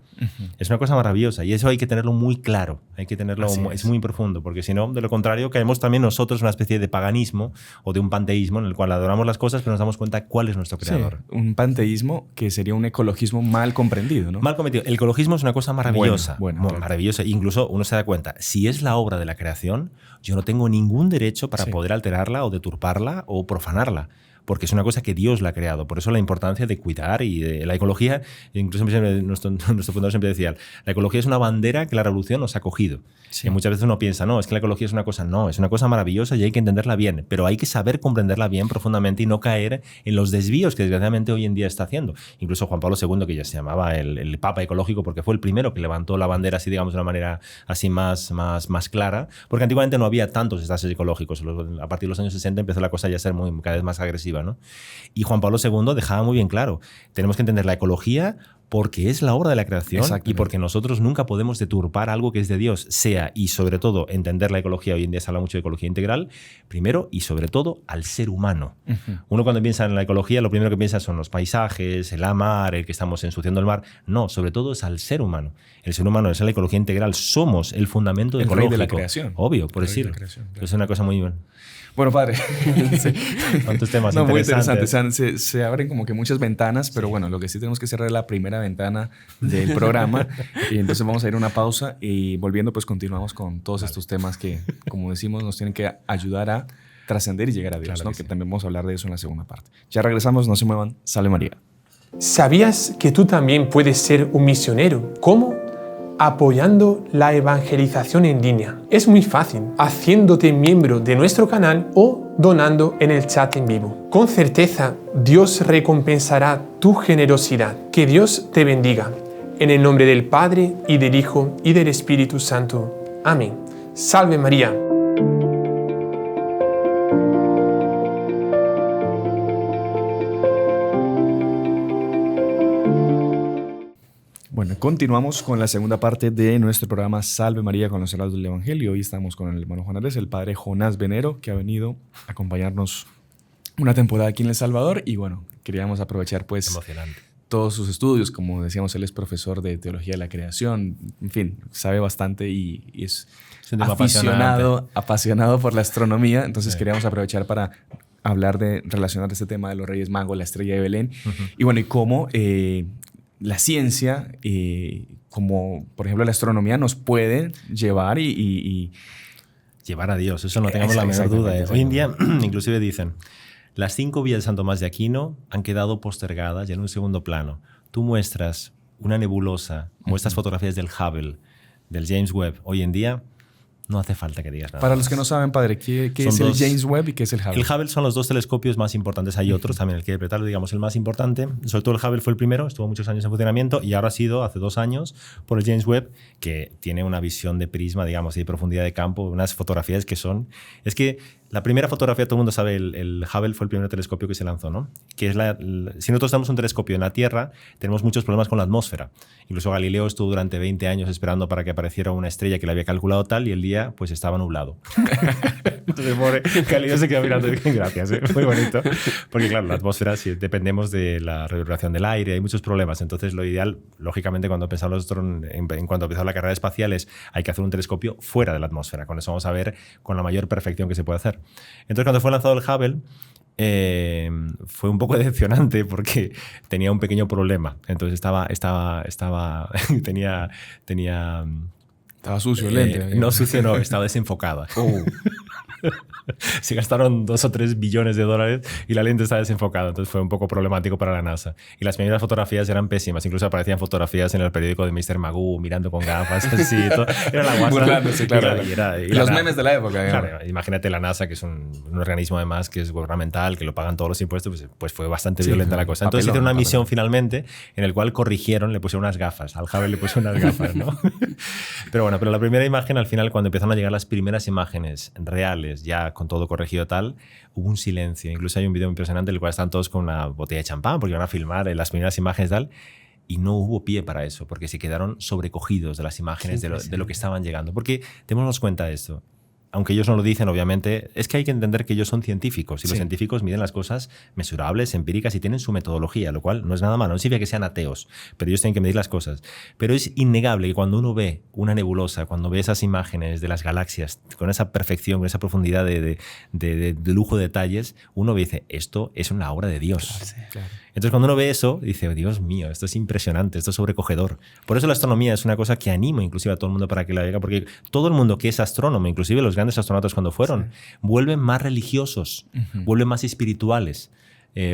Es una cosa maravillosa y eso hay que tenerlo muy claro, hay que tenerlo, es muy profundo, porque si no, de lo contrario, caemos también nosotros en una especie de paganismo o de un panteísmo en el cual adoramos las cosas pero nos damos cuenta cuál es nuestro creador. Sí, un panteísmo que sería un ecologismo mal comprendido, ¿no? Mal comprendido. El ecologismo es una cosa maravillosa, claro. Maravillosa. Incluso uno se da cuenta, si es la obra de la creación, yo no tengo ningún derecho para poder alterarla o deturparla o profanarla, porque es una cosa que Dios la ha creado. Por eso la importancia de cuidar y de la ecología. Incluso nuestro fundador siempre decía, la ecología es una bandera que la revolución nos ha cogido. Sí. Y muchas veces uno piensa, no, es que la ecología es una cosa. No, es una cosa maravillosa y hay que entenderla bien, pero hay que saber comprenderla bien profundamente y no caer en los desvíos que desgraciadamente hoy en día está haciendo. Incluso Juan Pablo II, que ya se llamaba el Papa ecológico, porque fue el primero que levantó la bandera así, digamos, de una manera así más clara, porque antiguamente no había tantos estados ecológicos. A partir de los años 60 empezó la cosa ya a ser cada vez más agresiva, ¿no? Y Juan Pablo II dejaba muy bien claro, tenemos que entender la ecología porque es la obra de la creación y porque nosotros nunca podemos deturpar algo que es de Dios, sea y sobre todo entender la ecología. Hoy en día se habla mucho de ecología integral, primero y sobre todo al ser humano. Uno cuando piensa en la ecología lo primero que piensa son los paisajes, el mar, el que estamos ensuciando el mar. No, sobre todo es al ser humano. El ser humano es la ecología integral, somos el fundamento ecológico. El rey de la creación. Obvio, por decirlo. Claro. Es una cosa muy... Bueno, padre. Sí. ¿Cuántos temas interesantes? Muy interesantes. Se abren como que muchas ventanas, pero bueno, lo que sí tenemos que cerrar es la primera ventana del programa. Y entonces vamos a ir a una pausa y volviendo pues continuamos con todos estos temas que, como decimos, nos tienen que ayudar a trascender y llegar a Dios, claro, ¿no? Que también vamos a hablar de eso en la segunda parte. Ya regresamos, no se muevan. Salve María. ¿Sabías que tú también puedes ser un misionero? ¿Cómo? apoyando la evangelización en línea. Es muy fácil, haciéndote miembro de nuestro canal o donando en el chat en vivo. Con certeza, Dios recompensará tu generosidad. Que Dios te bendiga. En el nombre del Padre, y del Hijo, y del Espíritu Santo. Amén. Salve María. Bueno, continuamos con la segunda parte de nuestro programa Salve María con los heraldos del Evangelio. Hoy estamos con el hermano Juan Andrés, el padre Jonás Venero, que ha venido a acompañarnos una temporada aquí en El Salvador. Y bueno, queríamos aprovechar pues todos sus estudios. Como decíamos, él es profesor de Teología de la Creación. En fin, sabe bastante y es un apasionado por la astronomía. Entonces queríamos aprovechar para hablar relacionar este tema de los Reyes Magos, la estrella de Belén. Y bueno, y cómo la ciencia, como por ejemplo la astronomía, nos puede llevar y llevar a Dios. Eso no tengamos la menor duda. Hoy en día, inclusive dicen, las 5 vías de San Tomás de Aquino han quedado postergadas y en un segundo plano. Tú muestras una nebulosa, muestras fotografías del Hubble, del James Webb. Hoy en día no hace falta que digas nada. Para los que no saben, padre, ¿qué es el James Webb y qué es el Hubble? El Hubble son los 2 telescopios más importantes. Hay otros también, el que interpretarlo, digamos, el más importante. Sobre todo el Hubble fue el primero, estuvo muchos años en funcionamiento y ahora ha sido, hace 2 años, por el James Webb, que tiene una visión de prisma, digamos, y de profundidad de campo, unas fotografías que son... Es que la primera fotografía, todo el mundo sabe, el Hubble fue el primer telescopio que se lanzó, ¿no? Que es si nosotros tenemos un telescopio en la Tierra, tenemos muchos problemas con la atmósfera. Incluso Galileo estuvo durante 20 años esperando para que apareciera una estrella que le había calculado tal y el día pues estaba nublado. Entonces, pobre Galileo se quedó mirando y dije, gracias, muy bonito. Porque claro, la atmósfera, si dependemos de la reverberación del aire, hay muchos problemas. Entonces, lo ideal, lógicamente, cuando pensamos en cuanto empezó la carrera espacial, es hay que hacer un telescopio fuera de la atmósfera. Con eso vamos a ver con la mayor perfección que se puede hacer. Entonces, cuando fue lanzado el Hubble, fue un poco decepcionante porque tenía un pequeño problema. Entonces estaba sucio el lente. No sucio, no, estaba desenfocada. Se gastaron 2 o 3 billones de dólares y la lente estaba desenfocada, entonces fue un poco problemático para la NASA. Y las primeras fotografías eran pésimas, incluso aparecían fotografías en el periódico de Mr. Magoo mirando con gafas, así, todo. Era la guasa. Claro. Y los memes de la época. Claro, imagínate la NASA, que es un organismo además que es gubernamental, que lo pagan todos los impuestos, pues fue bastante violenta la cosa. Entonces hicieron una misión finalmente en el cual corrigieron, le pusieron unas gafas, al Hubble le pusieron unas gafas, ¿no? Pero la primera imagen, al final, cuando empezaron a llegar las primeras imágenes reales, ya con todo corregido tal, hubo un silencio. Incluso hay un video impresionante en el cual están todos con una botella de champán porque van a filmar las primeras imágenes tal, y no hubo pie para eso porque se quedaron sobrecogidos de las imágenes de lo que estaban llegando. Porque démonos cuenta de esto. Aunque ellos no lo dicen, obviamente, es que hay que entender que ellos son científicos y los científicos miden las cosas mesurables, empíricas y tienen su metodología, lo cual no es nada malo. No significa que sean ateos, pero ellos tienen que medir las cosas. Pero es innegable que cuando uno ve una nebulosa, cuando ve esas imágenes de las galaxias con esa perfección, con esa profundidad de lujo de detalles, uno dice, esto es una obra de Dios. Claro. Entonces, cuando uno ve eso, dice, Dios mío, esto es impresionante, esto es sobrecogedor. Por eso la astronomía es una cosa que animo inclusive a todo el mundo para que la haga, porque todo el mundo que es astrónomo, inclusive los grandes astronautas cuando fueron, vuelven más religiosos, vuelven más espirituales.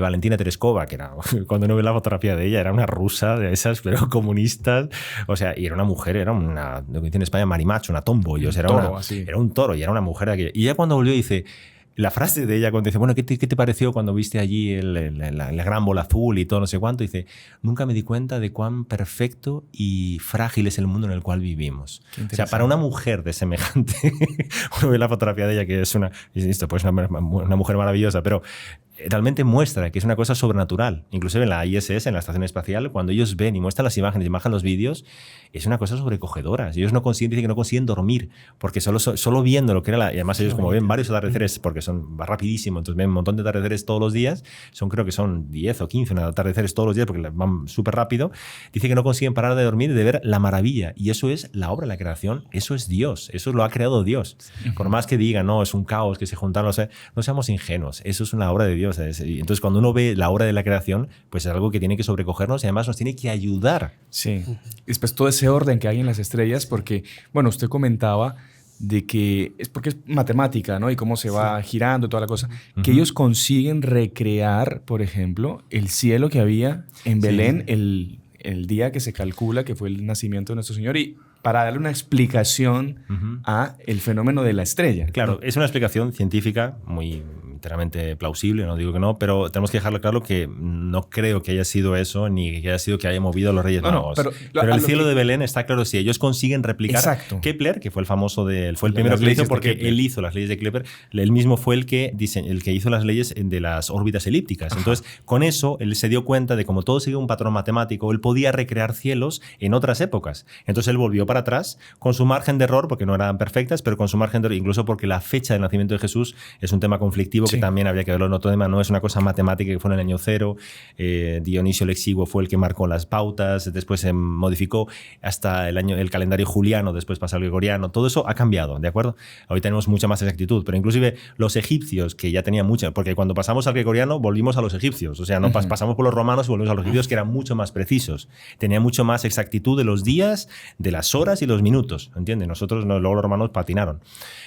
Valentina Tereskova, que era, cuando uno ve la fotografía de ella, era una rusa de esas, pero comunistas, o sea, y era una mujer, era una, lo que dicen en España, marimacho, una tomboy, o sea, era un toro y era una mujer aquella. Y ya cuando volvió dice... La frase de ella cuando dice, bueno, ¿qué te pareció cuando viste allí la gran bola azul y todo no sé cuánto? Dice, nunca me di cuenta de cuán perfecto y frágil es el mundo en el cual vivimos. O sea, para una mujer de semejante, uno ve la fotografía de ella que es una mujer maravillosa, pero realmente muestra que es una cosa sobrenatural. Inclusive en la ISS, en la Estación Espacial, cuando ellos ven y muestran las imágenes y bajan los vídeos, es una cosa sobrecogedora. Ellos dicen que no consiguen dormir, porque solo viendo lo que era y además ellos como ven varios atardeceres, porque va rapidísimo, entonces ven un montón de atardeceres todos los días, creo que son 10 o 15 atardeceres todos los días, porque van súper rápido, dice que no consiguen parar de dormir y de ver la maravilla. Y eso es la obra de la creación, eso es Dios, eso lo ha creado Dios. Por más que digan, no, es un caos, que se juntaron, no seamos ingenuos, eso es una obra de Dios. Entonces, cuando uno ve la obra de la creación, pues es algo que tiene que sobrecogernos y además nos tiene que ayudar. Sí. Después todo ese orden que hay en las estrellas, porque, bueno, usted comentaba de que es porque es matemática, ¿no? Y cómo se va girando, toda la cosa. Que ellos consiguen recrear, por ejemplo, el cielo que había en Belén el día que se calcula que fue el nacimiento de nuestro Señor y para darle una explicación a el fenómeno de la estrella. Claro, es una explicación científica muy enteramente plausible, no digo que no, pero tenemos que dejarlo claro que no creo que haya sido eso, ni que haya sido que haya movido a los Reyes Magos. Pero el cielo de Belén está claro, si ellos consiguen replicar. Exacto. Kepler, que fue el famoso fue el primero que lo hizo, porque él hizo las leyes de Kepler, él mismo fue el que hizo las leyes de las órbitas elípticas. Ajá. Entonces, con eso, él se dio cuenta de como todo sigue un patrón matemático, él podía recrear cielos en otras épocas. Entonces, él volvió para atrás con su margen de error, porque no eran perfectas, pero con su margen de error, incluso porque la fecha del nacimiento de Jesús es un tema conflictivo que también habría que verlo en otro tema, no es una cosa matemática que fue en el año cero. Dionisio el Exiguo fue el que marcó las pautas, después se modificó hasta el calendario juliano, después pasó al gregoriano, todo eso ha cambiado, ¿de acuerdo? Hoy tenemos mucha más exactitud, pero inclusive los egipcios, que ya tenían mucha, porque cuando pasamos al gregoriano volvimos a los egipcios, o sea, no pasamos por los romanos y volvimos a los egipcios, que eran mucho más precisos, tenían mucho más exactitud de los días, de las horas y los minutos, ¿entiendes? Nosotros, luego los romanos patinaron.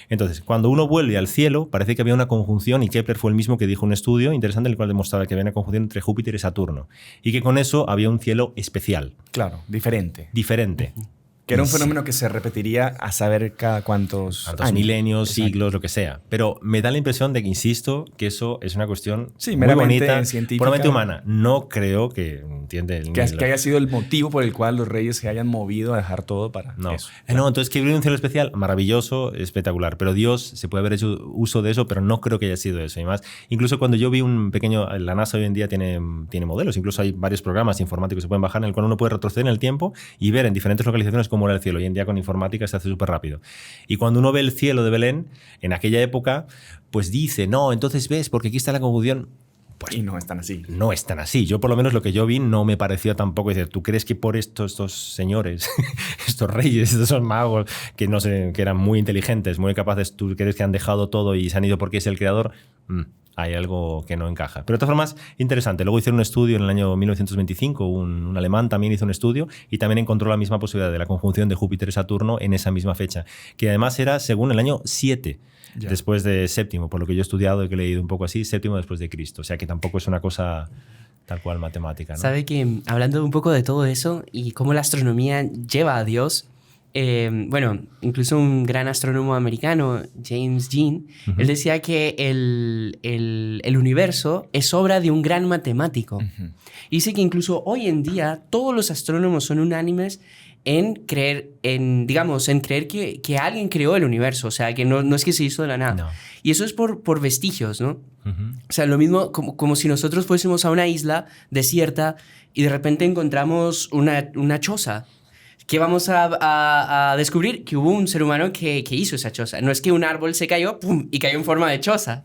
Entonces, cuando uno vuelve al cielo, parece que había una conjunción, y Kepler fue el mismo que dijo un estudio interesante en el cual demostraba que había una conjunción entre Júpiter y Saturno, y que con eso había un cielo especial. Claro, diferente. Diferente. Que era un fenómeno que se repetiría a saber cada cuántos años. Milenios, siglos, lo que sea. Pero me da la impresión de que, insisto, que eso es una cuestión muy bonita, puramente humana. No creo que, ¿entiendes? Que haya sido el motivo por el cual los reyes se hayan movido a dejar todo para eso. No, entonces que hubiera un cielo especial, maravilloso, espectacular. Pero Dios se puede haber hecho uso de eso, pero no creo que haya sido eso. Y más, incluso cuando yo vi un pequeño... La NASA hoy en día tiene modelos, incluso hay varios programas informáticos que se pueden bajar en el cual uno puede retroceder en el tiempo y ver en diferentes localizaciones cómo era el cielo. Hoy en día con informática se hace súper rápido. Y cuando uno ve el cielo de Belén, en aquella época, pues dice, no, entonces ves, porque aquí está la conjunción. Pues y no es tan así. No es tan así. Yo, por lo menos, lo que yo vi no me pareció tampoco decir, ¿tú crees que por estos señores, estos reyes, estos magos, que no sé, que eran muy inteligentes, muy capaces, tú crees que han dejado todo y se han ido porque es el creador? Hay algo que no encaja. Pero de todas formas, interesante. Luego hicieron un estudio en el año 1925, un alemán también hizo un estudio y también encontró la misma posibilidad de la conjunción de Júpiter y Saturno en esa misma fecha, que además era según el año 7, después de séptimo, por lo que yo he estudiado y que he leído un poco así, séptimo después de Cristo. O sea que tampoco es una cosa tal cual matemática, ¿no? Sabe que, hablando un poco de todo eso y cómo la astronomía lleva a Dios, bueno, incluso un gran astrónomo americano, James Jean, él decía que el universo es obra de un gran matemático. Dice que incluso hoy en día todos los astrónomos son unánimes en creer que alguien creó el universo, o sea, que no es que se hizo de la nada. No. Y eso es por vestigios, ¿no? O sea, lo mismo como si nosotros fuésemos a una isla desierta y de repente encontramos una choza. ¿Qué vamos a descubrir? Que hubo un ser humano que hizo esa choza. No es que un árbol se cayó ¡pum! Y cayó en forma de choza.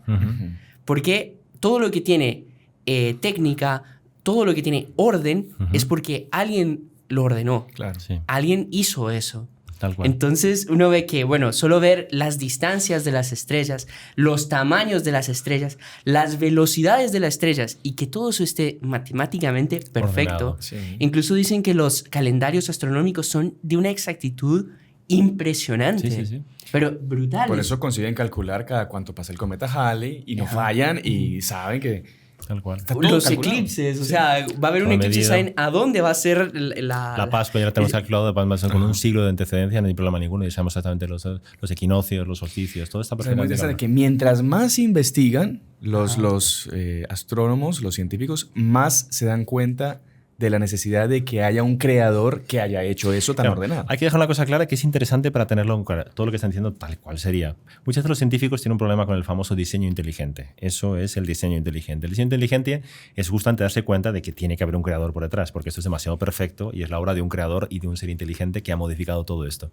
Porque todo lo que tiene técnica, todo lo que tiene orden, es porque alguien lo ordenó. Claro. Sí. Alguien hizo eso. Tal cual. Entonces uno ve que, bueno, solo ver las distancias de las estrellas, los tamaños de las estrellas, las velocidades de las estrellas y que todo eso esté matemáticamente perfecto. Sí. Incluso dicen que los calendarios astronómicos son de una exactitud impresionante. Sí. Pero brutal. Por eso consiguen calcular cada cuánto pasa el cometa Halley y no fallan y saben que... Tal cual. Los eclipses, o sea, va a haber un eclipse, saben a dónde va a ser la Pascua, ya la tenemos calculado, con un siglo de antecedencia, no hay problema ninguno, y sabemos exactamente los equinoccios, los solsticios, todo está perfectamente claro. Que mientras más investigan los astrónomos, los científicos, más se dan cuenta de la necesidad de que haya un creador que haya hecho eso tan ordenado. Hay que dejar una cosa clara que es interesante para tenerlo en claro. Todo lo que están diciendo tal cual sería. Muchas veces los científicos tienen un problema con el famoso diseño inteligente. Eso es el diseño inteligente. El diseño inteligente es justamente darse cuenta de que tiene que haber un creador por detrás, porque esto es demasiado perfecto y es la obra de un creador y de un ser inteligente que ha modificado todo esto.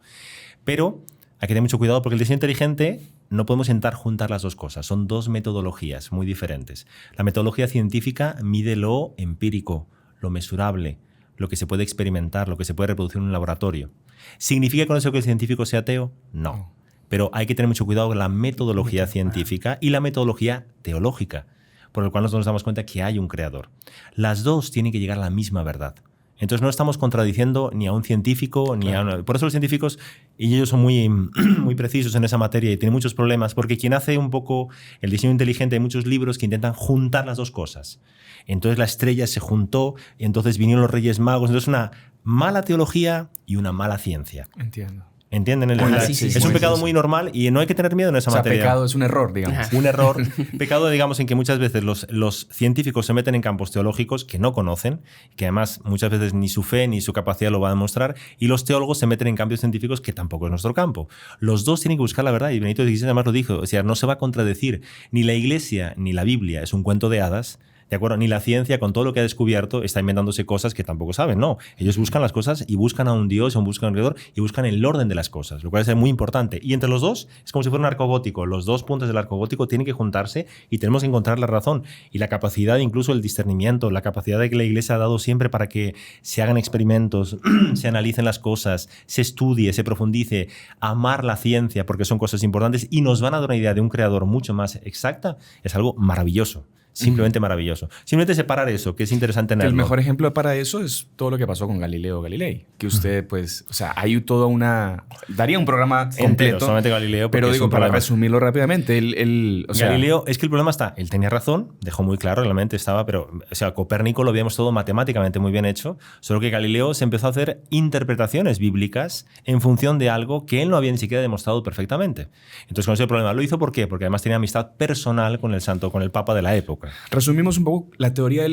Pero hay que tener mucho cuidado porque el diseño inteligente no podemos intentar juntar las dos cosas. Son dos metodologías muy diferentes. La metodología científica mide lo empírico, lo mesurable, lo que se puede experimentar, lo que se puede reproducir en un laboratorio. ¿Significa con eso que el científico sea ateo? No. Pero hay que tener mucho cuidado con la metodología científica y la metodología teológica, por el cual nosotros nos damos cuenta que hay un creador. Las dos tienen que llegar a la misma verdad. Entonces no estamos contradiciendo ni a un científico, ni a una... Por eso los científicos, y ellos son muy precisos en esa materia y tienen muchos problemas, porque quien hace un poco el diseño inteligente, hay muchos libros que intentan juntar las dos cosas. Entonces la estrella se juntó y entonces vinieron los Reyes Magos. Entonces una mala teología y una mala ciencia. Entiendo. ¿Entienden? Sí, es un pecado muy normal y no hay que tener miedo en esa materia. Pecado es un error, digamos. Un error. Pecado, digamos, en que muchas veces los científicos se meten en campos teológicos que no conocen, que además muchas veces ni su fe ni su capacidad lo va a demostrar, y los teólogos se meten en campos científicos que tampoco es nuestro campo. Los dos tienen que buscar la verdad, y Benito XVI además lo dijo, o sea, no se va a contradecir. Ni la Iglesia ni la Biblia es un cuento de hadas, ¿de acuerdo? Ni la ciencia, con todo lo que ha descubierto, está inventándose cosas que tampoco saben. No, ellos buscan las cosas y buscan a un Dios, buscan a un creador y buscan el orden de las cosas, lo cual es muy importante. Y entre los dos es como si fuera un arco gótico. Los dos puntos del arco gótico tienen que juntarse y tenemos que encontrar la razón. Y la capacidad, incluso el discernimiento, la capacidad de que la Iglesia ha dado siempre para que se hagan experimentos, se analicen las cosas, se estudie, se profundice, amar la ciencia, porque son cosas importantes y nos van a dar una idea de un creador mucho más exacta, es algo maravilloso. Simplemente maravilloso. Simplemente separar eso, que es interesante en el mejor ejemplo para eso es todo lo que pasó con Galileo Galilei. Que usted, pues, o sea, hay toda una... Daría un programa completo. Solamente Galileo. Pero digo, para resumirlo rápidamente, Galileo, es que el problema está, él tenía razón, dejó muy claro, realmente estaba, pero, o sea, Copérnico lo veíamos todo matemáticamente muy bien hecho, solo que Galileo se empezó a hacer interpretaciones bíblicas en función de algo que él no había ni siquiera demostrado perfectamente. Entonces, con ese problema lo hizo, ¿por qué? Porque además tenía amistad personal con el santo, con el papa de la época. Resumimos un poco la teoría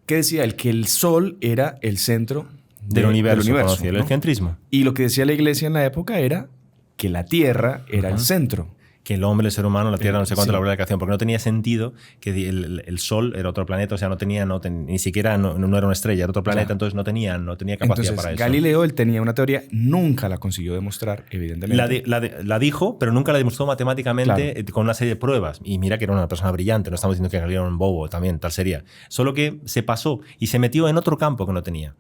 que decía él, que el Sol era el centro del universo, ¿no? el heliocentrismo. Y lo que decía la Iglesia en la época era que la Tierra era el centro. Que el hombre, el ser humano, la Tierra, no sé cuánto, sí. La obra de creación, porque no tenía sentido que el Sol era otro planeta, o sea, ni siquiera no era una estrella, era otro planeta, claro. Entonces no tenía capacidad entonces, para eso. Galileo, él tenía una teoría, nunca la consiguió demostrar, evidentemente. La dijo, pero nunca la demostró matemáticamente, claro. Con una serie de pruebas. Y mira que era una persona brillante, no estamos diciendo que Galileo era un bobo, también, tal sería. Solo que se pasó y se metió en otro campo que no tenía.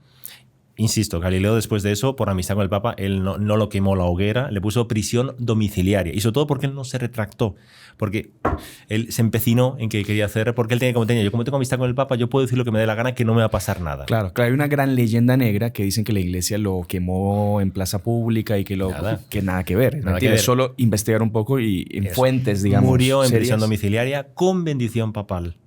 Insisto, Galileo después de eso, por amistad con el Papa, él no lo quemó la hoguera, le puso prisión domiciliaria. Y sobre todo porque él no se retractó. Porque él se empecinó en que quería hacer, porque él tenía como yo como tengo amistad con el Papa, yo puedo decir lo que me dé la gana, que no me va a pasar nada. Claro, hay una gran leyenda negra que dicen que la Iglesia lo quemó en plaza pública y que nada que ver. Nada que ver. Solo investigar un poco y en fuentes, digamos. Murió en serias. Prisión domiciliaria con bendición papal.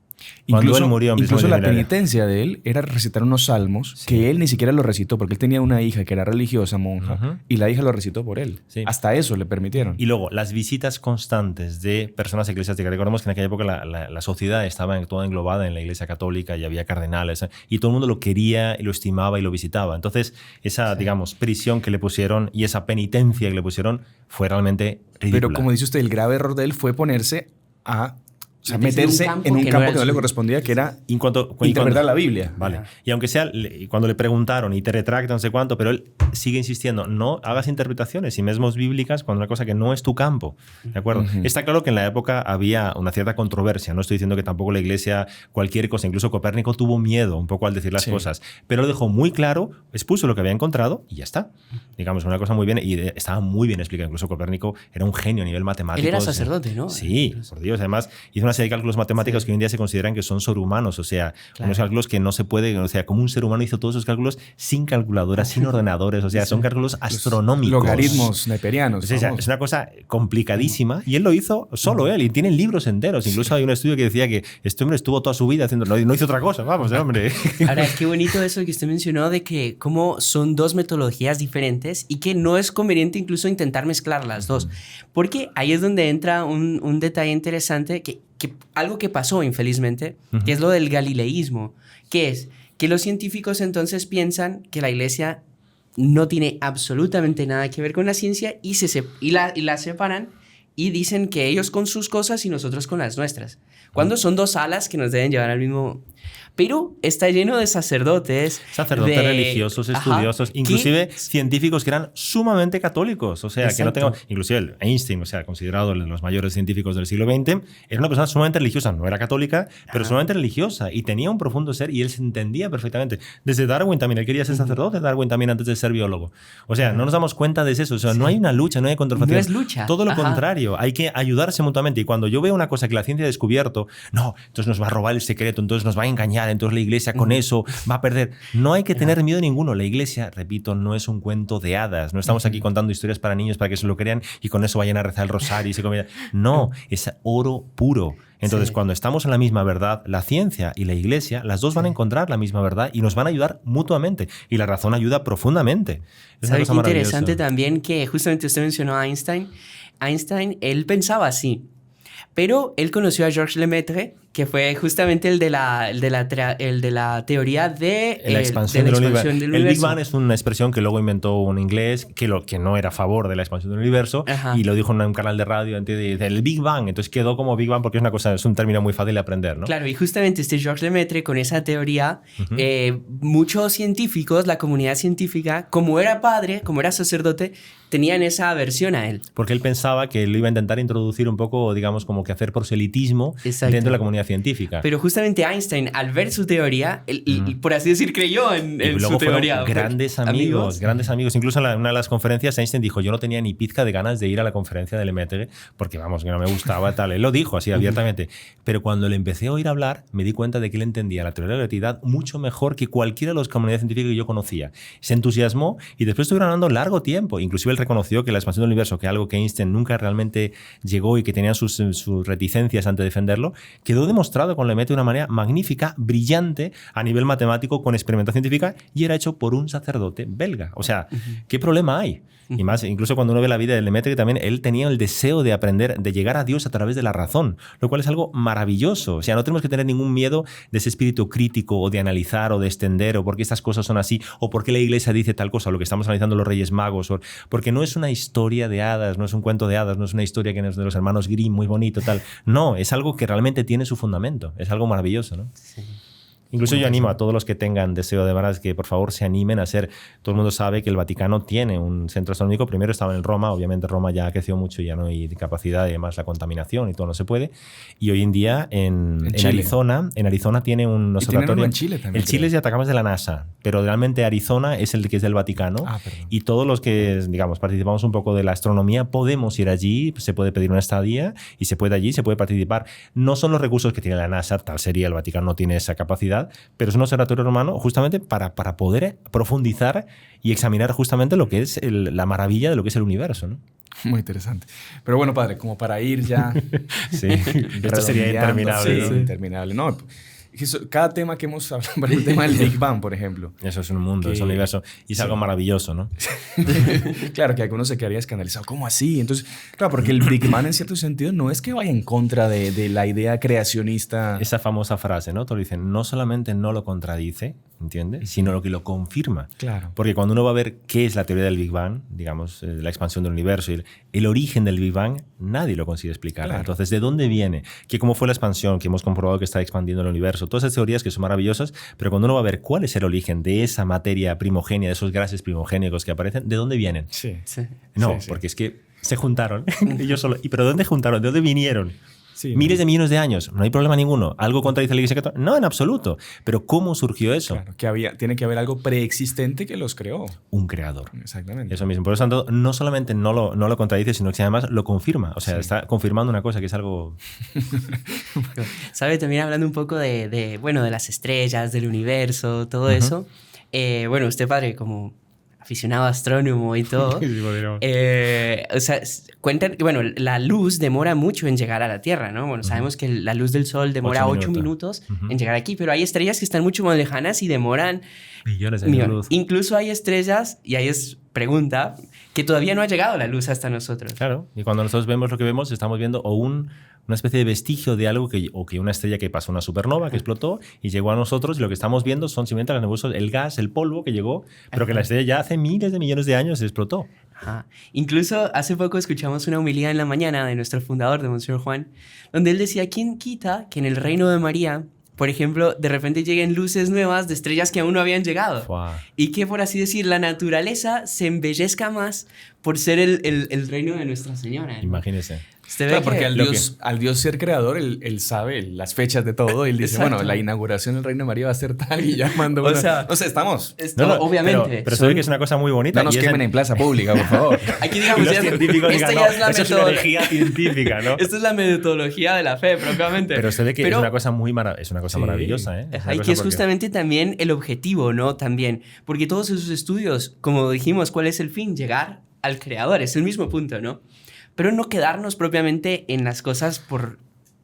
Incluso, él murió incluso la penitencia de él era recitar unos salmos que él ni siquiera lo recitó porque él tenía una hija que era religiosa, monja, y la hija lo recitó por él. Sí. Hasta eso le permitieron. Y luego, las visitas constantes de personas eclesiásticas. Recordemos que en aquella época la sociedad estaba toda englobada en la Iglesia Católica y había cardenales y todo el mundo lo quería y lo estimaba y lo visitaba. Entonces, esa, digamos, prisión que le pusieron y esa penitencia que le pusieron fue realmente ridícula. Pero como dice usted, el grave error de él fue ponerse a... O sea, meterse en un campo que no le correspondía, que era interpretar la Biblia. Vale. Y aunque sea, cuando le preguntaron y te retracta no sé cuánto, pero él sigue insistiendo, no hagas interpretaciones y mismos bíblicas cuando una cosa que no es tu campo. ¿De acuerdo? Está claro que en la época había una cierta controversia. No estoy diciendo que tampoco la Iglesia, cualquier cosa, incluso Copérnico tuvo miedo un poco al decir las cosas, pero lo dejó muy claro, expuso lo que había encontrado y ya está. Digamos, una cosa muy bien, y estaba muy bien explicado. Incluso Copérnico era un genio a nivel matemático. Él era sacerdote, ¿no? Sí, por Dios. Además, hizo una serie de cálculos matemáticos que hoy en día se consideran que son sobrehumanos, o sea, unos cálculos que no se puede, o sea, como un ser humano hizo todos esos cálculos sin calculadoras, sin ordenadores, o sea, son cálculos astronómicos. Logaritmos neperianos. O sea, es una cosa complicadísima y él lo hizo solo él y tiene libros enteros. Incluso hay un estudio que decía que este hombre estuvo toda su vida haciendo, no hizo otra cosa, vamos, hombre. Ahora, qué bonito eso que usted mencionó de que como son dos metodologías diferentes y que no es conveniente incluso intentar mezclar las dos, porque ahí es donde entra un detalle interesante que algo que pasó infelizmente, que es lo del galileísmo, que es que los científicos entonces piensan que la Iglesia no tiene absolutamente nada que ver con la ciencia y la separan y dicen que ellos con sus cosas y nosotros con las nuestras. Cuando son dos alas que nos deben llevar al mismo... Pero está lleno de sacerdotes. Religiosos, estudiosos, inclusive científicos que eran sumamente católicos. O sea, que no tengo... Inclusive Einstein, o sea, considerado uno de los mayores científicos del siglo XX, era una persona sumamente religiosa. No era católica, pero sumamente religiosa. Y tenía un profundo ser y él se entendía perfectamente. Desde Darwin también. Él quería ser sacerdote, Darwin también antes de ser biólogo. O sea, no nos damos cuenta de eso. O sea, no hay una lucha, no hay controversia. No es lucha. Todo lo contrario. contrario, hay que ayudarse mutuamente. Y cuando yo veo una cosa que la ciencia ha descubierto, no, entonces nos va a robar el secreto, entonces nos va a engañar, entonces la iglesia con eso va a perder. No hay que tener miedo ninguno. La iglesia, repito, no es un cuento de hadas. No estamos aquí contando historias para niños para que se lo crean y con eso vayan a rezar el rosario y se comen. No, es oro puro. Entonces, cuando estamos en la misma verdad, la ciencia y la iglesia, las dos van a encontrar la misma verdad y nos van a ayudar mutuamente. Y la razón ayuda profundamente. Es ¿Sabe qué interesante también que justamente usted mencionó a Einstein? Einstein, él pensaba así, pero él conoció a Georges Lemaitre, que fue justamente el de la teoría de la expansión del universo. El Big Bang es una expresión que luego inventó un inglés que no era a favor de la expansión del universo. Ajá. Y lo dijo en un canal de radio del Big Bang. Entonces quedó como Big Bang porque es un término muy fácil de aprender, ¿no? Claro, y justamente Georges Lemaitre con esa teoría, muchos científicos, la comunidad científica, como era padre, como era sacerdote, tenían esa aversión a él. Porque él pensaba que él iba a intentar introducir un poco, digamos, como que hacer proselitismo dentro de la comunidad científica. Pero justamente Einstein, al ver su teoría, por así decir, creyó en su teoría. Grandes amigos. Incluso en una de las conferencias, Einstein dijo, yo no tenía ni pizca de ganas de ir a la conferencia de Lemaitre, porque vamos, que no me gustaba tal. Él lo dijo así abiertamente. Pero cuando le empecé a oír hablar, me di cuenta de que él entendía la teoría de la relatividad mucho mejor que cualquiera de las comunidades científicas que yo conocía. Se entusiasmó y después estuvieron hablando largo tiempo. Inclusive él reconoció que la expansión del universo, que algo que Einstein nunca realmente llegó y que tenía sus reticencias ante defenderlo, quedó demostrado con Lemaitre de una manera magnífica, brillante a nivel matemático, con experimentación científica, y era hecho por un sacerdote belga. O sea, ¿qué problema hay? Y más, incluso cuando uno ve la vida de Lemaitre, también él tenía el deseo de aprender, de llegar a Dios a través de la razón, lo cual es algo maravilloso. O sea, no tenemos que tener ningún miedo de ese espíritu crítico o de analizar o de extender o por qué estas cosas son así o por qué la iglesia dice tal cosa, o lo que estamos analizando los Reyes Magos, porque no es una historia de hadas, no es un cuento de hadas, no es una historia que es de los hermanos Grimm, muy bonito, tal. No, es algo que realmente tiene su fundamento, es algo maravilloso, ¿no? Sí. Incluso yo animo a todos los que tengan deseo de verdad que por favor se animen a hacer. Todo el mundo sabe que el Vaticano tiene un centro astronómico. Primero estaba en Roma, obviamente Roma ya creció mucho y ya no hay capacidad y además la contaminación y todo no se puede. Y hoy en día en Arizona tiene un observatorio. En Chile también. El Chile es de Atacama, es de la NASA, pero realmente Arizona es el que es del Vaticano. Y todos los que, digamos, participamos un poco de la astronomía podemos ir allí, se puede pedir una estadía y se puede participar. No son los recursos que tiene la NASA, tal sería, el Vaticano no tiene esa capacidad, pero es un observatorio romano justamente para poder profundizar y examinar justamente lo que es la maravilla de lo que es el universo, ¿no? Muy interesante. Pero bueno, padre, como para ir ya... sí, esto sería interminable. Sí, ¿no? Interminable. No, cada tema que hemos hablado, por el tema del Big Bang, por ejemplo. Eso es un mundo, es un universo. Y es algo maravilloso, ¿no? Claro, que algunos se quedaría escandalizado. ¿Cómo así? Entonces, claro, porque el Big Bang en cierto sentido no es que vaya en contra de la idea creacionista. Esa famosa frase, ¿no? Te lo dicen, no solamente no lo contradice, ¿entiendes? Sino lo que lo confirma. Claro. Porque cuando uno va a ver qué es la teoría del Big Bang, digamos, la expansión del universo y el origen del Big Bang, nadie lo consigue explicar. Claro. Entonces, ¿de dónde viene? ¿Cómo fue la expansión? Que hemos comprobado que está expandiendo el universo. Todas esas teorías que son maravillosas, pero cuando uno va a ver cuál es el origen de esa materia primogénea, de esos gases primogénicos que aparecen, ¿de dónde vienen? Sí. No, porque es que se juntaron ellos solo. ¿Pero de dónde juntaron? ¿De dónde vinieron? Sí, miles de millones de años, no hay problema ninguno. ¿Algo contradice la Iglesia Católica? No, en absoluto. Pero ¿cómo surgió eso? Claro, tiene que haber algo preexistente que los creó. Un creador. Exactamente. Eso mismo. Por lo tanto, no solamente no lo contradice, sino que además lo confirma. O sea, está confirmando una cosa que es algo... ¿Sabe? También hablando un poco de las estrellas, del universo, todo eso. Bueno, usted, padre, como aficionado astrónomo y todo, o sea, cuentan que, bueno, la luz demora mucho en llegar a la Tierra, ¿no? Bueno, sabemos que la luz del Sol demora 8 minutos en llegar aquí, pero hay estrellas que están mucho más lejanas y demoran millones de años luz. Incluso hay estrellas, y ahí es pregunta, que todavía no ha llegado la luz hasta nosotros. Claro, y cuando nosotros vemos lo que vemos, estamos viendo o una especie de vestigio de algo o que una estrella que pasó, una supernova que explotó y llegó a nosotros, y lo que estamos viendo son simplemente las nebulosas, el gas, el polvo que llegó, pero que la estrella ya hace miles de millones de años explotó. Ajá. Incluso hace poco escuchamos una homilía en la mañana de nuestro fundador, de Monseñor Juan, donde él decía, ¿quién quita que en el reino de María, por ejemplo, de repente lleguen luces nuevas de estrellas que aún no habían llegado? Wow. Y que, por así decir, la naturaleza se embellezca más por ser el reino de Nuestra Señora, ¿no? Imagínese. Usted ve Claro, que porque al Dios ser creador, él sabe las fechas de todo. Él dice, Exacto. bueno, la inauguración del Reino de María va a ser tal y ya mandó O una... sea, no sé, estamos... obviamente. Pero se ve que es una cosa muy bonita. No nos y es quemen en plaza pública, por favor. Aquí Y digamos, los ya, científicos esta digan, ya no, es la eso es una metodología. herejía científica, ¿no? Esta es la metodología de la fe, propiamente. Pero se ve que es una cosa muy maravillosa, ¿eh? Ajá, y que es justamente también el objetivo, ¿no? También. Porque todos esos estudios, como dijimos, ¿cuál es el fin? Llegar al creador. Es el mismo punto, ¿no? Pero no quedarnos propiamente en las cosas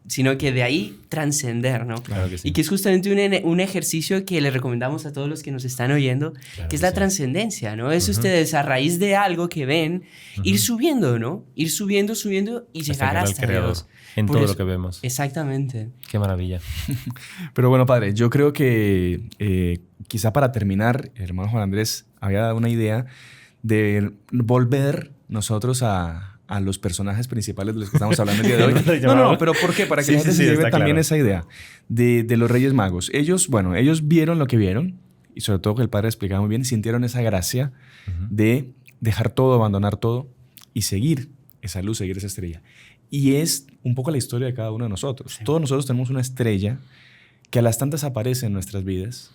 sino que de ahí trascender, ¿no? Claro que sí. Y que es justamente un ejercicio que le recomendamos a todos los que nos están oyendo, que es la trascendencia, ¿no? Es ustedes a raíz de algo que ven, ir subiendo, ¿no? Ir subiendo y llegar hasta Dios. En todo lo que vemos. Exactamente. Qué maravilla. Pero bueno, padre, yo creo que quizá para terminar, el hermano Juan Andrés había dado una idea de volver nosotros a los personajes principales de los que estamos hablando el día de hoy. No, pero ¿por qué? Para que la gente se lleve también esa idea de los Reyes Magos. Ellos vieron lo que vieron y sobre todo que el padre explicaba muy bien, sintieron esa gracia de dejar todo, abandonar todo y seguir esa luz, seguir esa estrella. Y es un poco la historia de cada uno de nosotros. Sí. Todos nosotros tenemos una estrella que a las tantas aparece en nuestras vidas,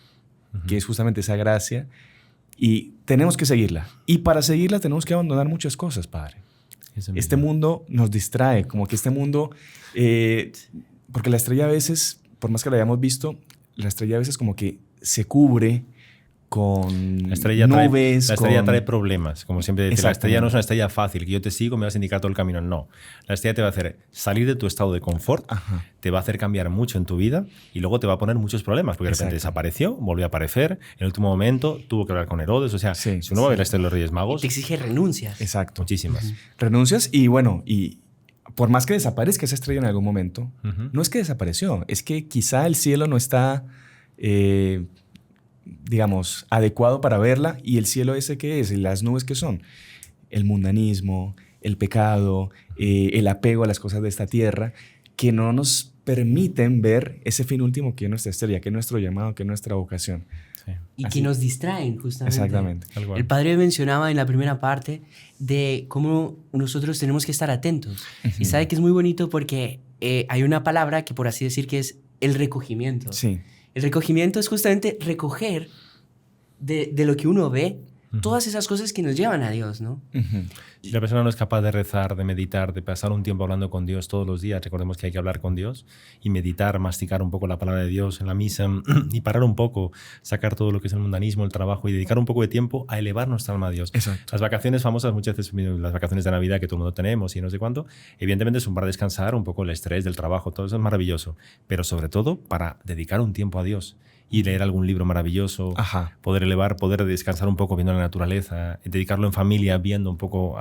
que es justamente esa gracia, y tenemos que seguirla. Y para seguirla tenemos que abandonar muchas cosas, padre. Este mundo nos distrae, como que este mundo... porque la estrella a veces, por más que la hayamos visto, la estrella a veces como que se cubre con nubes. La estrella trae problemas, como siempre dice. La estrella no es una estrella fácil, que yo te sigo, me vas a indicar todo el camino. No. La estrella te va a hacer salir de tu estado de confort, te va a hacer cambiar mucho en tu vida y luego te va a poner muchos problemas, porque de repente desapareció, volvió a aparecer, en el último momento tuvo que hablar con Herodes. O sea, si uno va a ver la estrella de los Reyes Magos... Y te exige renuncias. Exacto. Muchísimas. Renuncias y bueno, y por más que desaparezca esa estrella en algún momento, no es que desapareció, es que quizá el cielo no está... digamos, adecuado para verla, y el cielo ese que es, y las nubes que son, el mundanismo, el pecado, el apego a las cosas de esta tierra, que no nos permiten ver ese fin último que es nuestra estrella, que es nuestro llamado, que es nuestra vocación. Sí. Y que nos distraen, justamente. Exactamente. El padre mencionaba en la primera parte de cómo nosotros tenemos que estar atentos. Y sabe que es muy bonito porque hay una palabra que, por así decir, que es el recogimiento. Sí. El recogimiento es justamente recoger de lo que uno ve todas esas cosas que nos llevan a Dios, ¿no? Si la persona no es capaz de rezar, de meditar, de pasar un tiempo hablando con Dios todos los días, recordemos que hay que hablar con Dios y meditar, masticar un poco la palabra de Dios en la misa y parar un poco, sacar todo lo que es el mundanismo, el trabajo y dedicar un poco de tiempo a elevar nuestra alma a Dios. Exacto. Las vacaciones famosas, muchas veces las vacaciones de Navidad que todo el mundo tenemos y no sé cuánto, evidentemente son para descansar un poco el estrés del trabajo, todo eso es maravilloso, pero sobre todo para dedicar un tiempo a Dios y leer algún libro maravilloso, poder elevar, poder descansar un poco viendo la naturaleza, dedicarlo en familia, viendo un poco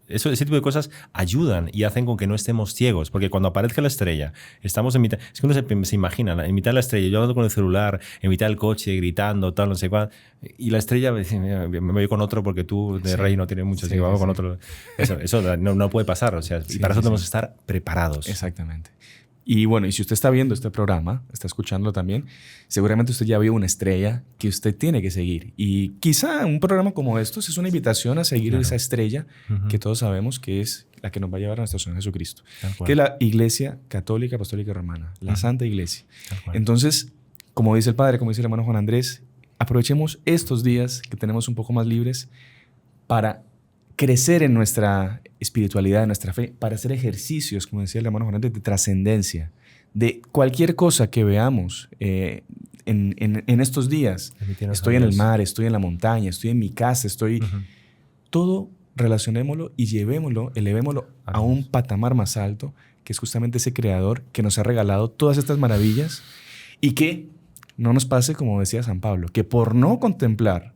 ese tipo de cosas ayudan y hacen con que no estemos ciegos, porque cuando aparezca la estrella, estamos en mitad, es que uno se imagina, en mitad de la estrella, yo hablando con el celular, en mitad del coche, gritando, tal, no sé cuál, y la estrella me dice, me voy con otro porque tú de rey no tienes mucho, así que vamos con otro. Eso no puede pasar, o sea, y para eso tenemos que estar preparados. Exactamente. Y bueno, y si usted está viendo este programa, está escuchándolo también, seguramente usted ya vio una estrella que usted tiene que seguir. Y quizá un programa como estos es una invitación a seguir esa estrella que todos sabemos que es la que nos va a llevar a nuestro Señor Jesucristo, que es la Iglesia Católica, Apostólica y Romana, la Santa Iglesia. Entonces, como dice el Padre, como dice el hermano Juan Andrés, aprovechemos estos días que tenemos un poco más libres para crecer en nuestra espiritualidad, en nuestra fe, para hacer ejercicios, como decía el hermano Juan Andrés, de trascendencia, de cualquier cosa que veamos en estos días. Estoy en el mar, estoy en la montaña, estoy en mi casa, estoy... Todo relacionémoslo y llevémoslo, elevémoslo a un patamar más alto, que es justamente ese creador que nos ha regalado todas estas maravillas, y que no nos pase como decía San Pablo, que por no contemplar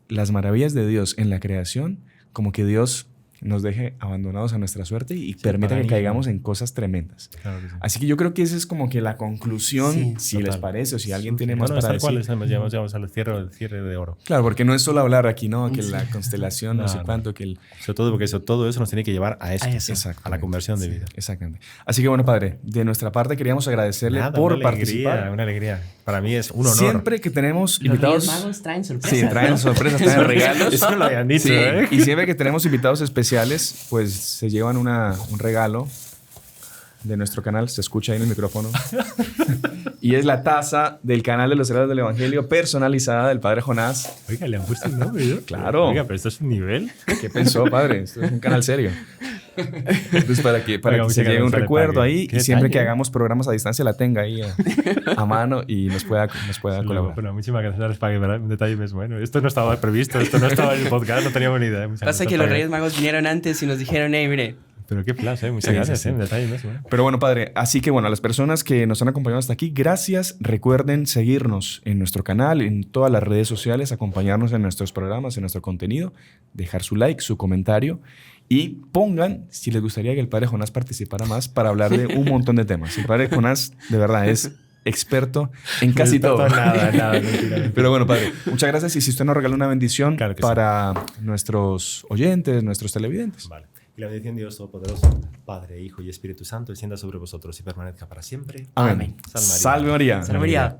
las maravillas de Dios en la creación, como que Dios nos deje abandonados a nuestra suerte y permita que caigamos en cosas tremendas. Claro que sí. Así que yo creo que esa es como que la conclusión, si les parece, o si alguien tiene más para decir. Llegamos al cierre de oro. Claro, porque no es solo hablar aquí, ¿no? Que la constelación, no sé cuánto, que el... Sobre todo porque todo eso nos tiene que llevar a esto, a la conversión de vida. Exactamente. Así que bueno, padre, de nuestra parte queríamos agradecerle por participar. Una alegría. Para mí es un honor. Siempre que tenemos invitados... Los Reyes Magos traen sorpresas. Sí, traen sorpresas, traen regalos. Eso lo habían dicho, Sí, ¿eh? y siempre que tenemos invitados especiales, pues se llevan un regalo de nuestro canal, se escucha ahí en el micrófono. Y es la taza del canal de los Heraldos del Evangelio personalizada del Padre Jonás. Oiga, le han puesto el nombre, ¿no? Claro. Oiga, pero esto es un nivel. ¿Qué pensó, padre? Esto es un canal serio. Entonces, para que se lleve un recuerdo ahí y siempre que hagamos programas a distancia la tenga ahí a mano y nos pueda colaborar. Bueno, muchísimas gracias para que un detalle más bueno. Esto no estaba previsto, esto no estaba en el podcast, no teníamos ni idea. Pasa que los Reyes Magos vinieron antes y nos dijeron, mire... Pero qué placer, muchas gracias. Un detalle más bueno. Pero bueno, padre, así que bueno, a las personas que nos han acompañado hasta aquí, gracias. Recuerden seguirnos en nuestro canal, en todas las redes sociales, acompañarnos en nuestros programas, en nuestro contenido, dejar su like, su comentario y pongan si les gustaría que el Padre Jonás participara más para hablar de un montón de temas. El Padre Jonás, de verdad, es experto en casi todo. Nada, mentira. Pero bueno, padre, muchas gracias. Y si usted nos regala una bendición claro nuestros oyentes, nuestros televidentes. Vale. Y la bendición de Dios Todopoderoso, Padre, Hijo y Espíritu Santo, descienda sobre vosotros y permanezca para siempre. Amén. Salve María. Salve María. Salve María.